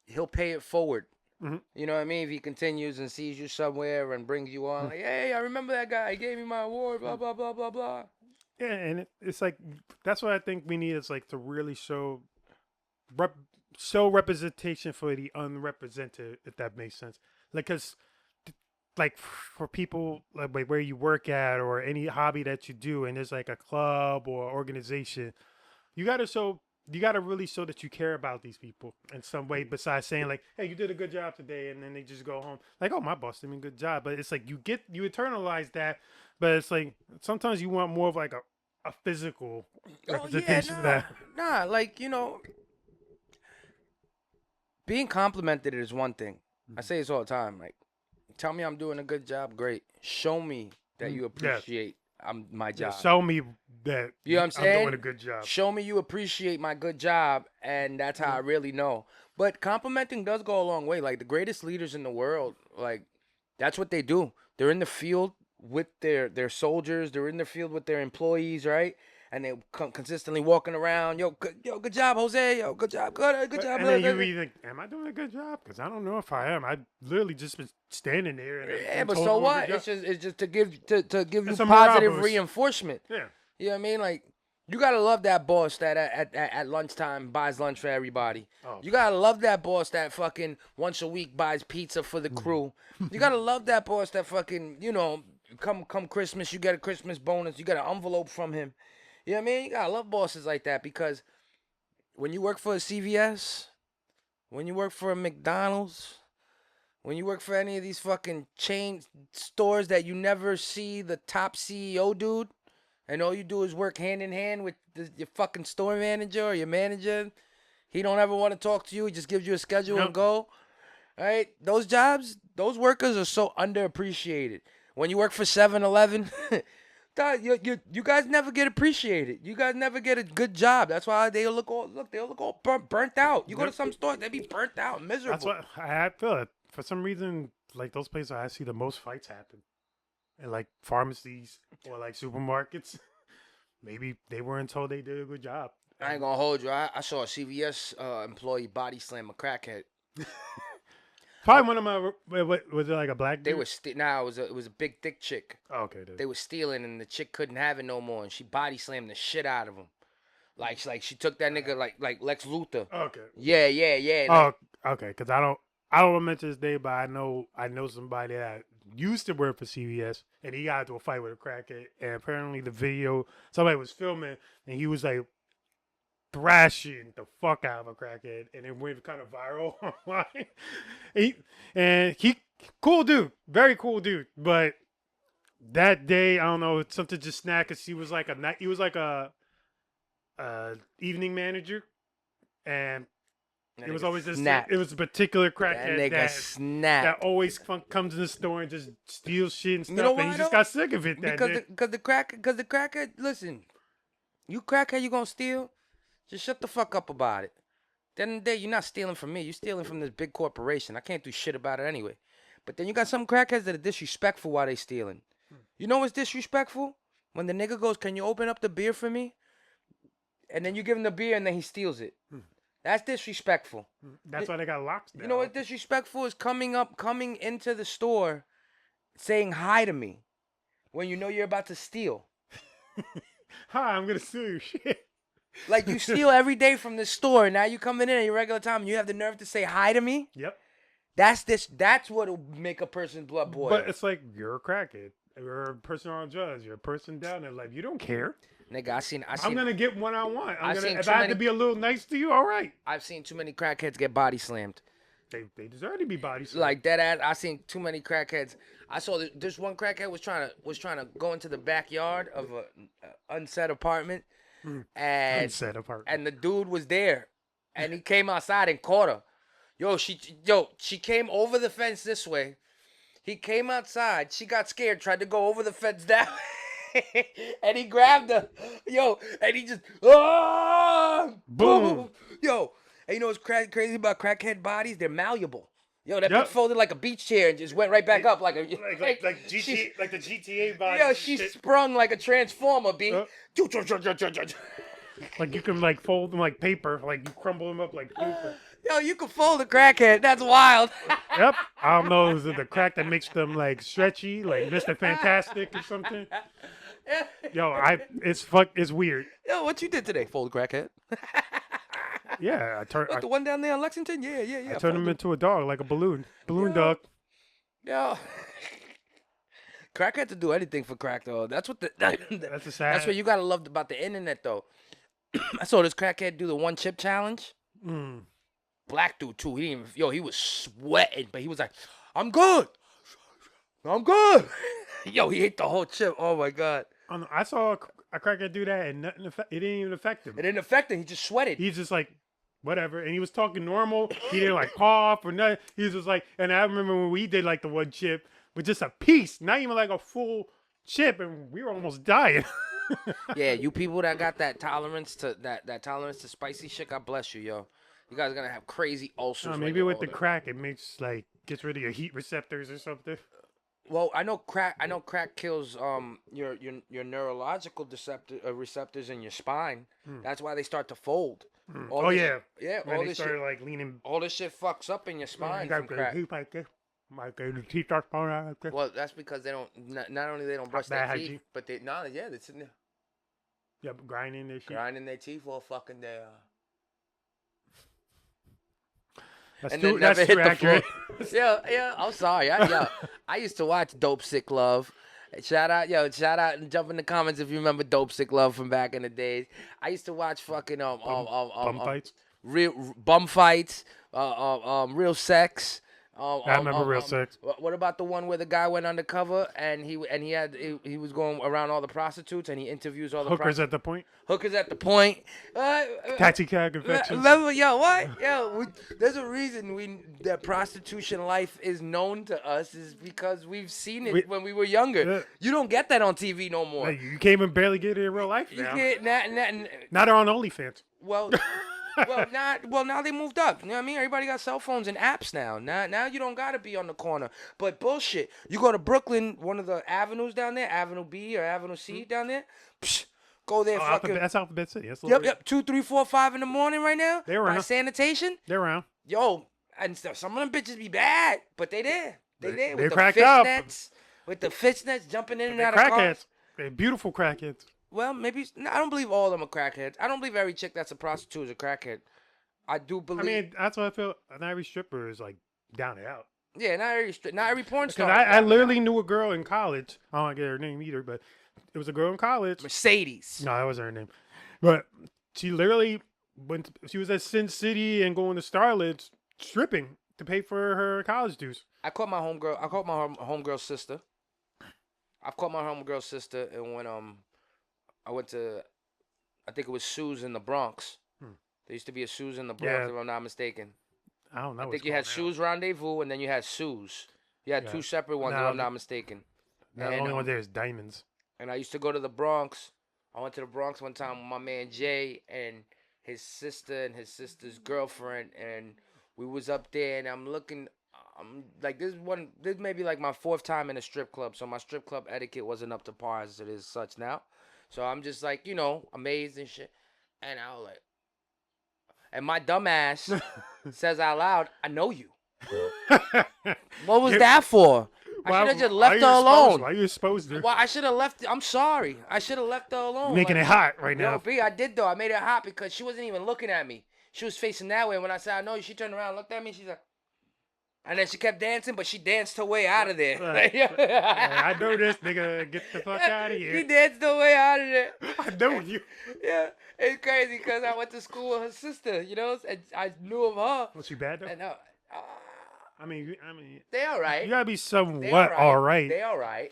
he'll pay it forward. Mm-hmm. You know what I mean? If he continues and sees you somewhere and brings you on, like, hey, I remember that guy. He gave me my award, blah, blah, blah, blah, blah. Yeah, and it's like, that's what I think we need is like to really show representation for the unrepresented, if that makes sense. Like, because like for people like where you work at or any hobby that you do, and there's like a club or organization, you got to really show that you care about these people in some way besides saying like, hey, you did a good job today, and then they just go home like, oh, my boss did me a good job. But it's like you internalize that, but it's like sometimes you want more of like a physical representation of that. Nah, like, being complimented is one thing. I say this all the time, like, tell me I'm doing a good job, great. Show me that you appreciate my job. Yeah, show me that you know what I'm saying? I'm doing a good job. Show me you appreciate my good job, and that's how I really know. But complimenting does go a long way. Like, the greatest leaders in the world, like, that's what they do. They're in the field with their soldiers. They're in the field with their employees, right? And they come consistently walking around. Yo, good job, Jose. Yo, good job, good job. And then you be like, am I doing a good job? Because I don't know if I am. I literally just been standing there. And but so what? It's just to give you positive reinforcement. Yeah. You know what I mean? Like, you gotta love that boss that at lunchtime buys lunch for everybody. Oh. You gotta love that boss that fucking once a week buys pizza for the crew. You gotta love that boss that fucking, come Christmas, you get a Christmas bonus. You get an envelope from him. You know what I mean? You gotta love bosses like that, because when you work for a CVS, when you work for a McDonald's, when you work for any of these fucking chain stores that you never see the top CEO dude, and all you do is work hand in hand with your fucking store manager or your manager, he don't ever want to talk to you. He just gives you a schedule and go. All right? Those jobs, those workers are so underappreciated. When you work for 7-Eleven, you guys never get appreciated. You guys never get a good job. That's why they look all burnt out. You go to some stores, they be burnt out, miserable. That's what I feel. for some reason, like those places I see the most fights happen, and like pharmacies or like supermarkets. Maybe they weren't told they did a good job. I ain't gonna hold you. I saw a CVS employee body slam a crackhead. Probably one of my. Was it like a black dude? They were it was a big thick chick. Oh, okay. They were stealing, and the chick couldn't have it no more, and she body slammed the shit out of him. Like she took that nigga like Lex Luthor. Okay. Yeah. Oh, okay. Because I don't want to mention his name, but I know somebody that used to work for CVS, and he got into a fight with a crackhead, and apparently the video somebody was filming, and he was like thrashing the fuck out of a crackhead, and it went kind of viral online. he cool dude, very cool dude, but that day I don't know, something just snapped. Cause he was like a evening manager, and it was always this. It was a particular crackhead that always comes in the store and just steals shit and stuff. You know why, and he just got sick of it. Because the crackhead. Listen, you crackhead, you gonna steal? Just shut the fuck up about it. At the end of the day, you're not stealing from me. You're stealing from this big corporation. I can't do shit about it anyway. But then you got some crackheads that are disrespectful while they stealing. You know what's disrespectful? When the nigga goes, "Can you open up the beer for me?" And then you give him the beer and then he steals it. That's disrespectful. That's why they got locks down. You know what disrespectful is? Coming into the store saying hi to me when you know you're about to steal. Hi, I'm going to steal your shit. Like, you steal every day from the store, and now you coming in at your regular time and you have the nerve to say hi to me? Yep. That's what'll make a person's blood boil. But it's like, you're a crackhead. You're a person on drugs. You're a person down in life. You don't care. Nigga, I seen. I'm gonna get what I want. If I have to be a little nice to you, all right. I've seen too many crackheads get body slammed. They deserve to be body slammed. Like that ass. I seen too many crackheads. I saw this one crackhead was trying to go into the backyard of a unset apartment, and the dude was there, and he came outside and caught her. She came over the fence this way. He came outside. She got scared, tried to go over the fence that way. And he grabbed her, and he just, boom, and you know what's crazy about crackhead bodies? They're malleable. That bitch folded like a beach chair and just went right back up like the GTA body. She sprung like a transformer, B. Like you can like fold them like paper, like you crumble them up like paper. You can fold a crackhead. That's wild. Yep. I don't know, is it the crack that makes them like stretchy, like Mr. Fantastic or something? It's weird. What you did today? Fold a crackhead? Yeah, I turned the one down there in Lexington. Yeah. I turned him into a dog, like a balloon dog. Yeah. Crackheads to do anything for crack though. That's what that's a sad. That's what you gotta love about the internet though. I saw this crackhead do the 1 chip challenge. Black dude too. He was sweating, but he was like, "I'm good. He ate the whole chip. Oh my god. I saw a crackhead do that, and it didn't even affect him. It didn't affect him. He just sweated. He's just like, whatever, and he was talking normal. He didn't like cough or nothing. He was just like, and I remember when we did like the 1 chip with just a piece, not even like a full chip, and we were almost dying. Yeah, you people that got that tolerance to that tolerance to spicy shit, God bless you, yo. You guys are gonna have crazy ulcers. Maybe with the crack, it makes gets rid of your heat receptors or something. Well, I know crack kills your neurological receptors in your spine. That's why they start to fold. Yeah. All they this started shit, leaning. All this shit fucks up in your spine from crack. The teeth start falling out. Well, that's because they don't. Not only they don't brush their teeth, but they're sitting there. Yeah, grinding their shit. Grinding their teeth all fucking day. That's too accurate. Yeah. I'm sorry. I used to watch Dope Sick Love. Shout out, and jump in the comments if you remember Dope Sick Love from back in the days. I used to watch fucking bum fights, real bum fights, real sex. I remember Real Sex. What about the one where the guy went undercover and he was going around all the prostitutes and he interviews all the hookers at the point. Hookers at the point. Taxi cab infections. Remember, there's a reason that prostitution life is known to us is because we've seen it when we were younger. Yeah. You don't get that on TV no more. You can't even barely get it in real life now. You can't, not on OnlyFans. Well, Now they moved up. You know what I mean? Everybody got cell phones and apps now. Now you don't gotta be on the corner. But bullshit. You go to Brooklyn, one of the avenues down there, Avenue B or Avenue C down there. Psh, go there, fucking. That's Alphabet City. That's Yep. 2, 3, 4, 5 in the morning right now. They're around. By sanitation. They're around. Yo, and some of them bitches be bad, but they there. They with the cracked up. fishnets, with the fishnets jumping in and out They're of cars. crackheads. They're beautiful crackheads. Well, maybe I don't believe all of them are crackheads. I don't believe every chick that's a prostitute is a crackhead. I do believe. I mean, that's what I feel. Not every stripper is like down and out. Yeah, not every porn star. Because I literally knew a girl in college. I don't want to get her name either, but it was a girl in college. Mercedes. No, that wasn't her name. But she literally she was at Sin City and going to Starlet's stripping to pay for her college dues. I caught my homegirl's sister. I've caught my homegirl's sister, and when I went to, I think it was Sue's in the Bronx. There used to be a Sue's in the Bronx, if I'm not mistaken. I don't know. I think you had Sue's Rendezvous, and then you had Sue's. You had two separate ones, if I'm not mistaken. The only one there is Diamonds. And I used to go to the Bronx. I went to the Bronx one time with my man Jay and his sister and his sister's girlfriend, and we was up there, and I'm looking. I'm like, this may be like my 4th time in a strip club, so my strip club etiquette wasn't up to par as it is such now. So I'm just like, amazed and shit. And I was like, and my dumb ass says out loud, I know you. What was that for? I should have just left her alone. Why are you exposed to her? Well, I should have left. I'm sorry. I should have left her alone. Making it hot right now. B, I did though. I made it hot because she wasn't even looking at me. She was facing that way. When I said I know you, she turned around, looked at me. She's like, and then she kept dancing, but she danced her way out of there. I know this nigga. Get the fuck out of here. She danced her way out of there. I know you. Yeah, it's crazy because I went to school with her sister. And I knew of her. Was she bad though? And, I mean, they all right. You gotta be somewhat all right. They all right.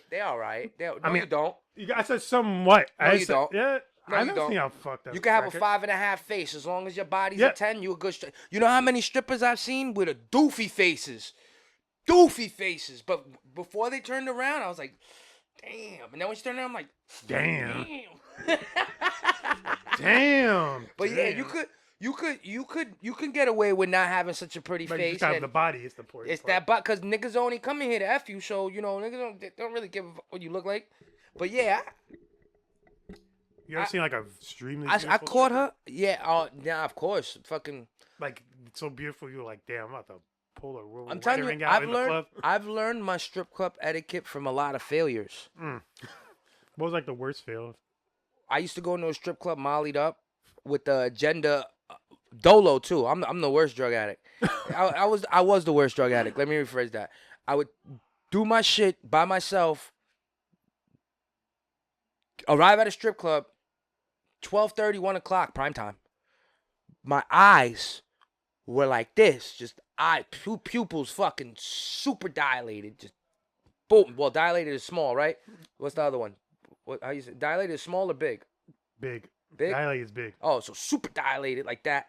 No, I mean, you don't. I said somewhat. No, you don't. Yeah. No, I you never don't. seen how fucked up. You can have a 5.5 face as long as your body's a 10. You a good stripper. You know how many strippers I've seen with a doofy faces, But before they turned around, I was like, damn. And then when she turned around, I'm like, damn. Damn. But yeah, you could get away with not having such a pretty but face. You just have the body. It's the point. It's that because niggas only come in here to F you, so niggas don't really give a fuck what you look like. But yeah. You ever seen like a extremely I caught her. Yeah, yeah, of course. Fucking like so beautiful. You're like, damn, I'm about to pull a roll. I'm telling you, I've learned my strip club etiquette from a lot of failures. What was like the worst fail? I used to go into a strip club mollied up with the agenda dolo too. I'm the worst drug addict. I was the worst drug addict. Let me rephrase that. I would do my shit by myself. Arrive at a strip club, 12:30, 1 o'clock, prime time. My eyes were like this, just pupils fucking super dilated, just boom. Well, dilated is small, right? What's the other one? How you say dilated is small or big? Big. Big. Dilated is big. Oh, so super dilated like that,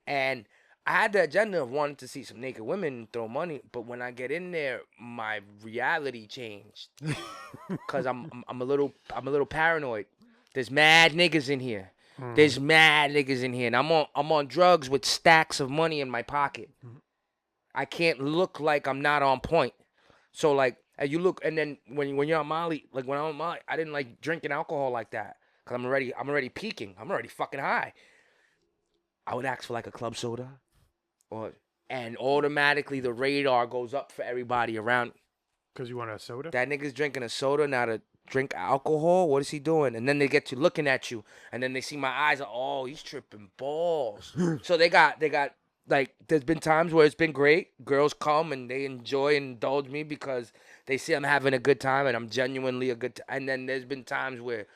and I had the agenda of wanting to see some naked women throw money, but when I get in there, my reality changed. Cause I'm a little paranoid. There's mad niggas in here. There's mad niggas in here, and I'm on drugs with stacks of money in my pocket. I can't look like I'm not on point. So like, and you look, and then when you're on Molly, like when I'm on Molly, I didn't like drinking alcohol like that, cause I'm already peaking. I'm already fucking high. I would ask for like a club soda. And automatically the radar goes up for everybody around. Because you want a soda? That nigga's drinking a soda, now to drink alcohol? What is he doing? And then they get to looking at you, and then they see my eyes, oh, he's tripping balls. So they got, like, there's been times where it's been great. Girls come and they enjoy and indulge me because they see I'm having a good time and I'm genuinely a good time. And then there's been times where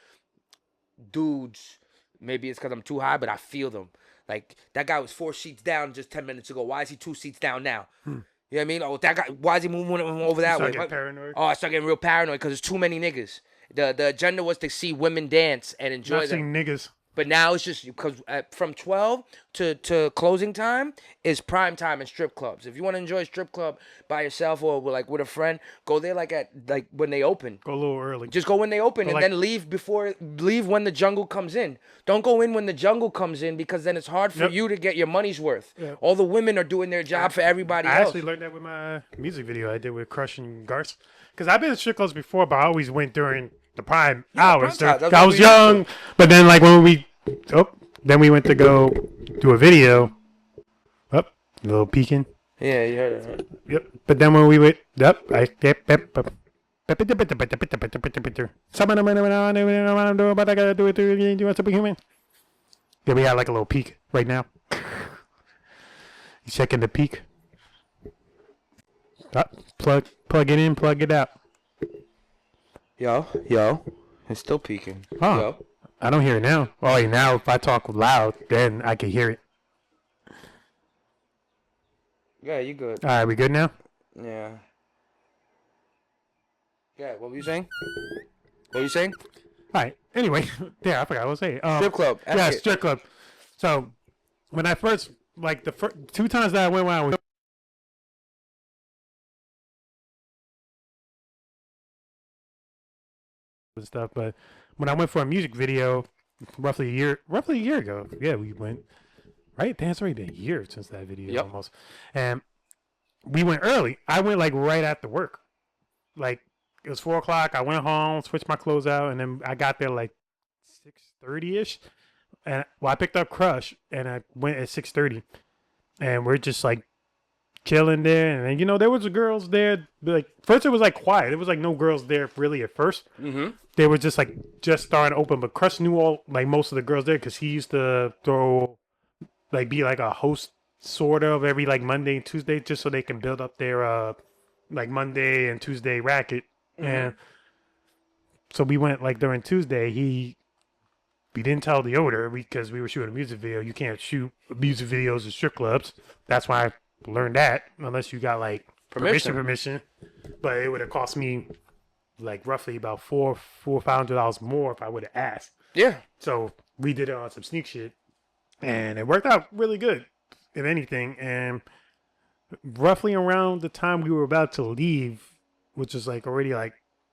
dudes, maybe it's because I'm too high, but I feel them. Like, that guy was 4 seats down just 10 minutes ago. Why is he 2 seats down now? You know what I mean? Oh, that guy, why is he moving over that way? Paranoid? Oh, I started getting real paranoid because there's too many niggas. The agenda was to see women dance and enjoy them. them. Niggas. But now it's just because from 12 to closing time is prime time in strip clubs. If you want to enjoy a strip club by yourself or with a friend, go there at when they open. Go a little early. Just go when they open and then leave when the jungle comes in. Don't go in when the jungle comes in because then it's hard for you to get your money's worth. Yep. All the women are doing their job for everybody else. I actually learned that with my music video I did with Crush and Garth. Because I've been in strip clubs before, but I always went during the prime hours. I was young, but then then we went to go do a video. A little peeking. Yeah, you heard it. Yep. But then when we went, then we had like a little peak right now. You checking the peak? Plug it in, plug it out. Yo, it's still peaking. Huh. Yo. I don't hear it now. Oh, now if I talk loud, then I can hear it. Yeah, you good. All right, we good now? Yeah. Yeah, what were you saying? All right, anyway. Yeah, I forgot what I was saying. Strip club. Yeah, strip club. So, when I first, the first 2 times that I went when I was and stuff, but when I went for a music video roughly a year ago, yeah, we went, right? Damn, it's already been a year since that video almost. And we went early. I went right after work. It was 4 o'clock. I went home, switched my clothes out, and then I got there 6:30ish. And I picked up Crush, and I went at 6:30, and we're just chilling there, and then there was girls there. First it was quiet. It was no girls there really at first. Mm-hmm. They were just starting to open, but Crush knew all most of the girls there because he used to throw be a host sort of every Monday and Tuesday just so they can build up their Monday and Tuesday racket. Mm-hmm. And so we went during Tuesday. We didn't tell the owner because we were shooting a music video. You can't shoot music videos in strip clubs. That's why I learned that unless you got permission. But it would have cost me roughly about $400-$500 more if I would have asked. Yeah. So we did it on some sneak shit, and it worked out really good, if anything. And roughly around the time we were about to leave, which was already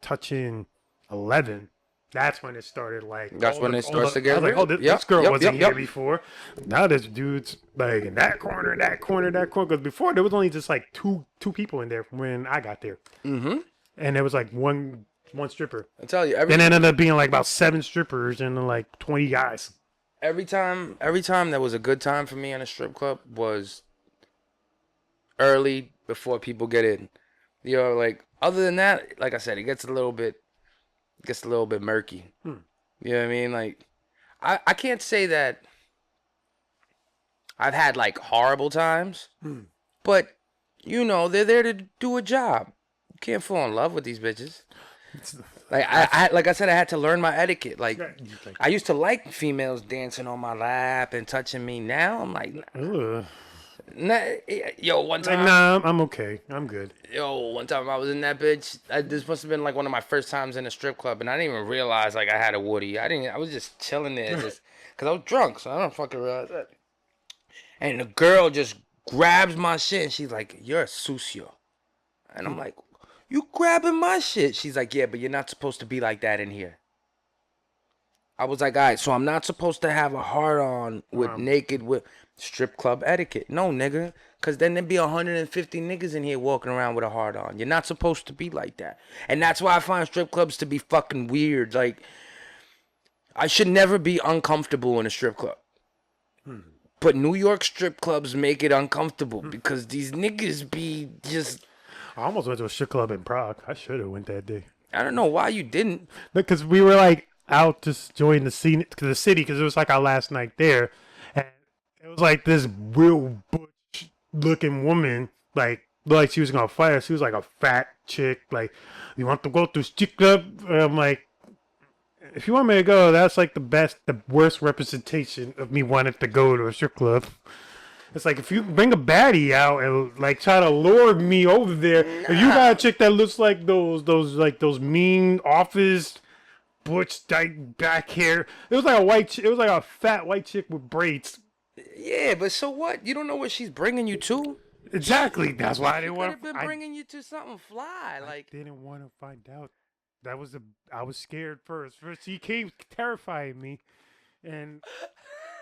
touching 11. That's when it started. That's when it starts to get real. This girl wasn't here before. Now this dude's in that corner. Because before there was only just two people in there when I got there. Mm-hmm. And there was one stripper. I tell you, then it ended up being about 7 strippers and 20 guys. Every time that was a good time for me in a strip club was early before people get in. Other than that, like I said, it gets a little bit murky. You know what I mean? I can't say that I've had horrible times, but they're there to do a job. You can't fall in love with these bitches. I said, I had to learn my etiquette. I used to like females dancing on my lap and touching me. Now I'm ugh. Yo, one time. Nah, I'm okay. I'm good. Yo, one time I was in that bitch. This must have been one of my first times in a strip club, and I didn't even realize I had a woody. I was just chilling there, because I was drunk, so I don't fucking realize that. And the girl just grabs my shit, and she's like, "You're a sucio," and I'm like, "You grabbing my shit?" She's like, "Yeah, but you're not supposed to be like that in here." I was like, "All right, so I'm not supposed to have a hard on with naked with." Strip club etiquette. No, nigga. Because then there'd be 150 niggas in here walking around with a hard on. You're not supposed to be like that. And that's why I find strip clubs to be fucking weird. I should never be uncomfortable in a strip club. But New York strip clubs make it uncomfortable because these niggas be just... I almost went to a strip club in Prague. I should have went that day. I don't know why you didn't. Because we were out just enjoying the city because it was our last night there. It was this real butch looking woman, looked she was gonna fight us. She was a fat chick. You want to go to strip club? I'm if you want me to go, that's the worst representation of me wanting to go to a strip club. It's if you bring a baddie out and try to lure me over there, if you got a chick that looks like those mean office butch dyke back hair. It was like a white. It was like a fat white chick with braids. Yeah, but so what? You don't know what she's bringing you to. Exactly. That's why I didn't want to. Could have been bringing you to something fly. Like I didn't want to find out. I was scared first. First, she came terrifying me, and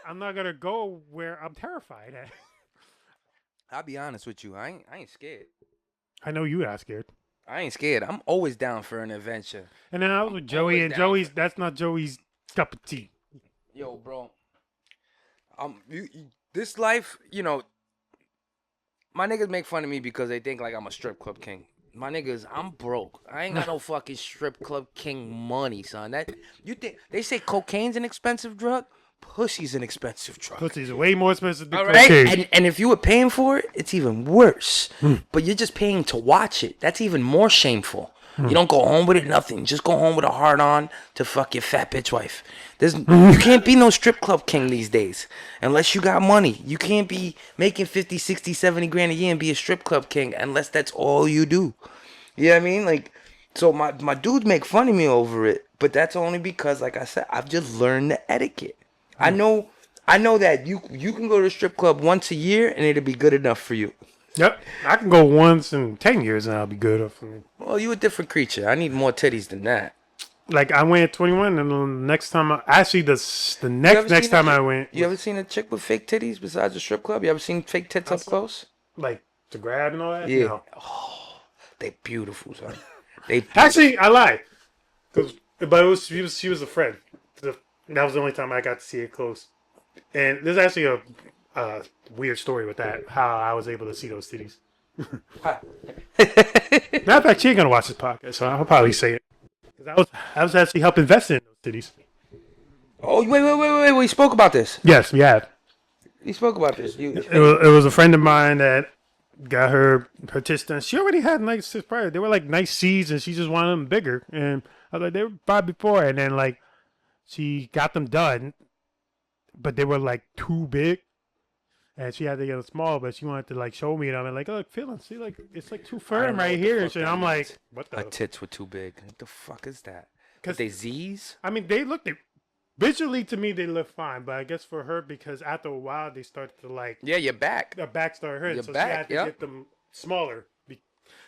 I'm not gonna go where I'm terrified at. I'll be honest with you. I ain't scared. I know you are scared. I ain't scared. I'm always down for an adventure. And then I was with Joey, and that's not Joey's cup of tea. Yo, bro. This life, my niggas make fun of me because they think like I'm a strip club king. My niggas, I'm broke. I ain't got no fucking strip club king money, son. You think they say cocaine's an expensive drug? Pussy's an expensive drug. Pussy's way more expensive than right? cocaine. And if you were paying for it, it's even worse. But you're just paying to watch it. That's even more shameful. You don't go home with it, nothing. Just go home with a heart on to fuck your fat bitch wife. You can't be no strip club king these days unless you got money. You can't be making 50, 60, 70 grand a year and be a strip club king unless that's all you do. You know what I mean? Like, so my dudes make fun of me over it, but that's only because, like I said, I've just learned the etiquette. I know that you can go to a strip club once a year and it'll be good enough for you. Yep, I can go once in 10 years and I'll be good for me. Well, you a different creature. I need more titties than that. Like I went at 21, and the next time, the next time I went. You ever seen a chick with fake titties besides a strip club? You ever seen fake tits up close? Like to grab and all that? Yeah. No. Oh, they beautiful, son. Actually, I lied. But she was a friend. That was the only time I got to see it close. And there's actually a weird story with that, how I was able to see those titties. Matter of fact, she ain't gonna watch this podcast, so I'll probably say it. Because I was actually helping invest in those titties. Oh, wait. We spoke about this. Yes, we have. We spoke about this. It was a friend of mine that got her tits done. She already had nice tits prior. They were like nice C's, and she just wanted them bigger. And I was like, they were fine before. And then like she got them done, but they were like too big. And she had to get them small, but she wanted to like show me them and like, look, feel them. See, like it's like too firm right here. And I'm like, what the? My tits were too big. What the fuck is that? Because they Z's? I mean, visually to me they look fine, but I guess for her, because after a while they started to like. Yeah, your back. The back started hurting, your so back, she had to get them smaller.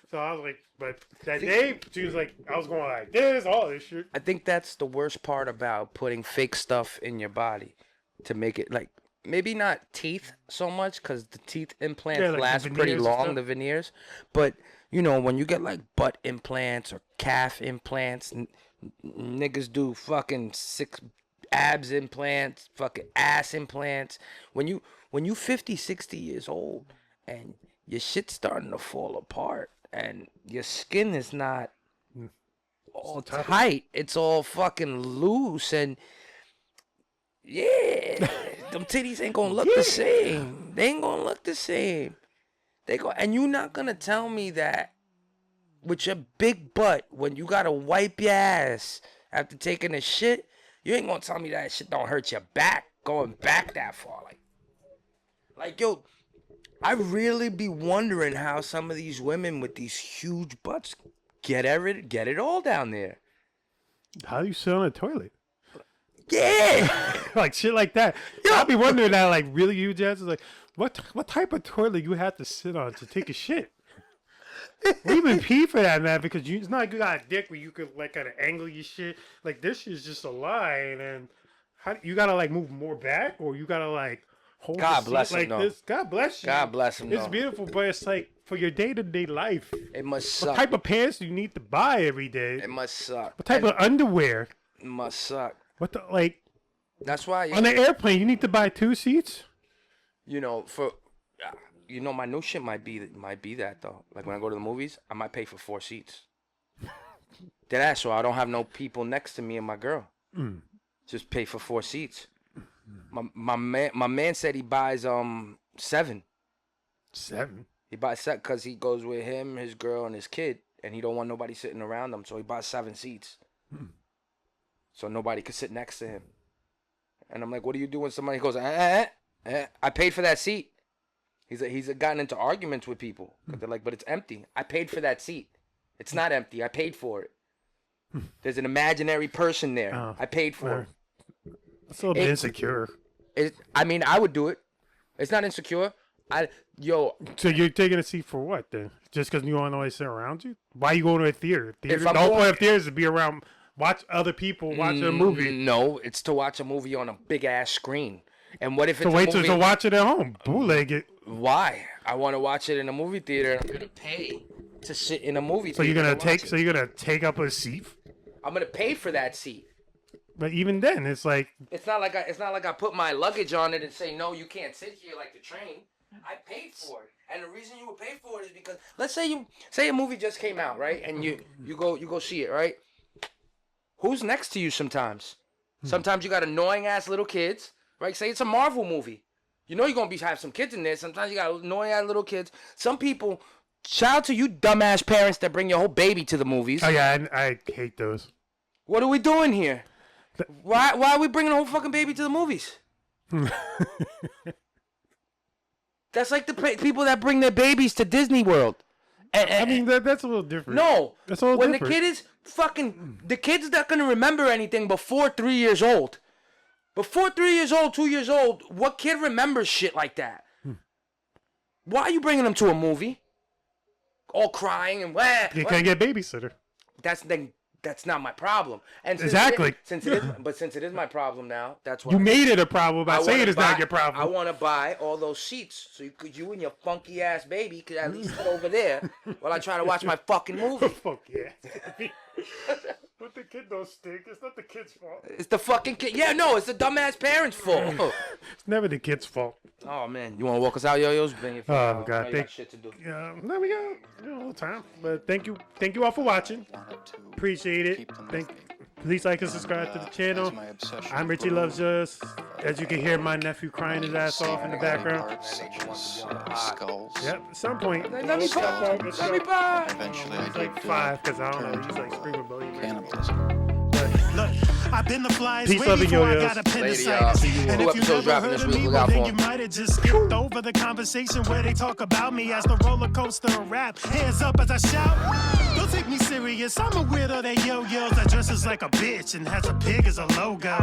So I was like, but that day she was like, I was going like this, all this shit. I think that's the worst part about putting fake stuff in your body to make it like. Maybe not teeth so much because the teeth implants last pretty long, the veneers. But, when you get like butt implants or calf implants, niggas do fucking 6 abs implants, fucking ass implants. When you 50, 60 years old and your shit's starting to fall apart and your skin is not all tight, it's all fucking loose and... Yeah, them titties ain't gonna look the same. They ain't gonna look the same. And you not gonna tell me that with your big butt, when you gotta wipe your ass after taking a shit, you ain't gonna tell me that shit don't hurt your back going back that far. Like yo, I really be wondering how some of these women with these huge butts get it all down there. How do you sit on a toilet? Yeah, like shit like that. I'll be wondering that, like really huge asses. Like, what type of toilet you have to sit on to take a shit? Or even pee for that, man, because it's not like you got a dick where you could like kind of angle your shit. Like this shit's just a line, and you gotta like move more back, or you gotta like hold. God bless him, like no. This. God bless you. God bless him. It's beautiful, but it's like for your day-to-day life. It must suck. What type of pants do you need to buy every day? It must suck. What type of underwear? It must suck. What the like? That's why on the airplane you need to buy 2 seats. My new shit might be that though. Like when I go to the movies, I might pay for 4 seats. Deadass, so I don't have no people next to me and my girl. Just pay for 4 seats. My man said he buys 7. 7. He buys 7 because he goes with him, his girl, and his kid, and he don't want nobody sitting around him, so he buys 7 seats. So nobody could sit next to him. And I'm like, what do you do when somebody goes, I paid for that seat. He's gotten into arguments with people. Cause they're like, but it's empty. I paid for that seat. It's not empty. I paid for it. There's an imaginary person there. Oh, I paid for it. That's a little bit insecure. I mean, I would do it. It's not insecure. So you're taking a seat for what then? Just because you want to always sit around you? Why you going to a theater? The whole point of theater is to be around, watch other people watch a movie. No, it's to watch a movie on a big ass screen. And what if it's to watch it at home? Bootleg it. Why? I want to watch it in a movie theater. And I'm gonna pay to sit in a movie theater. So you're gonna take up a seat? I'm gonna pay for that seat. But even then, it's like it's not like I put my luggage on it and say no, you can't sit here like the train. I paid for it, and the reason you would pay for it is because let's say a movie just came out, right? And you go see it, right? Who's next to you sometimes? Sometimes you got annoying ass little kids, right? Say it's a Marvel movie, you know you're gonna have some kids in there. Sometimes you got annoying ass little kids. Some people, shout out to you dumbass parents that bring your whole baby to the movies. Oh yeah, I hate those. What are we doing here? Why are we bringing a whole fucking baby to the movies? That's like the people that bring their babies to Disney World. I mean, that's a little different. No. That's a little when different. the kid is the kid's not going to remember anything before 3 years old. Before 3 years old, 2 years old, what kid remembers shit like that? Why are you bringing them to a movie? All crying and You can't get a babysitter. That's not my problem. And Exactly. Since it is my problem now, that's why You made it a problem by saying it's not your problem. I want to buy all those seats so you and your funky ass baby could at least sit over there while I try to watch my fucking movie. Fuck yeah. But the kid don't stink. It's not the kid's fault. It's the fucking kid. Yeah, no, it's the dumbass parents' fault. It's never the kid's fault. Oh man, you want to walk us out, yo-yos? Oh god, got shit to do. Yeah, no, we got a little time. But thank you all for watching. Appreciate it. Please like and subscribe to the channel. I'm Richie Loves Us. As you can hear, my nephew crying his ass off in the background. Skulls. Yep, at some point. Let me buy. Eventually, I It's did like 5 because I don't know. He's like screaming belly. cannibalism. Look, I've been the flies Peace, way love, and before I yo-yos. got appendicitis. And Two if you episodes never dropping heard this of week. me, Look well out then for you 'em. might have just skipped over the conversation where they talk about me as the roller coaster of rap. Hands up as I shout. Don't take me serious. I'm a weirdo that yo-yos that dresses like a bitch and has a pig as a logo.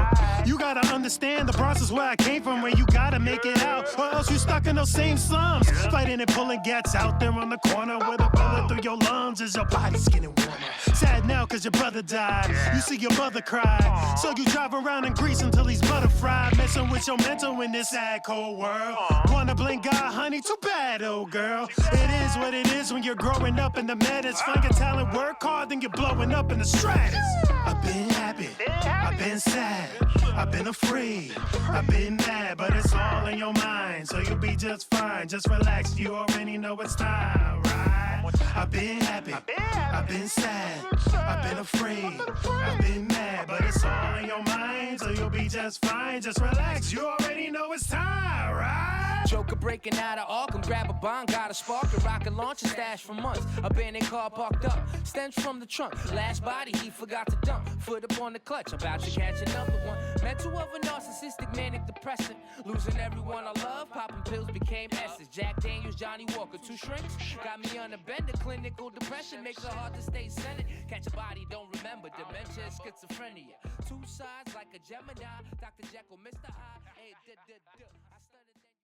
You gotta understand the process where I came from, where you gotta make it out, or else you stuck in those same slums. Fighting and pulling gats out there on the corner with a bullet through your lungs as your body's getting warmer. Sad now cause your brother died. You see your mother cry. So you drive around in Greece until he's butterfried, messing with your mental in this sad cold world. Wanna blame God, honey? Too bad, old girl. It is what it is when you're growing up in the madness. Find your talent, work hard, then you're blowing up in the stratus. I've been happy, I've been sad, I've been afraid, I've been mad, but it's all in your mind, so you'll be just fine. Just relax, you already know it's time, right? I've been happy, I've been sad, I've been afraid, I've been mad, but it's all in your mind, so you'll be just fine. Just relax, you already know it's time, right? Joker breaking out of Arkham, grab a bond, got a spark, a rocket launcher stash for months. Abandoned car parked up, stench from the trunk. Last body he forgot to dump, foot up on the clutch, about to catch another one. Mental of a narcissistic, manic depressant, losing everyone I love, popping pills became essence. Jack Daniels, Johnny Walker, 2 shrinks, got me on a bender. Clinical depression makes it hard to stay centered. Catch a body, don't remember, dementia is schizophrenia. 2 sides like a Gemini, Dr. Jekyll, Mr. Hyde. Hey, I studied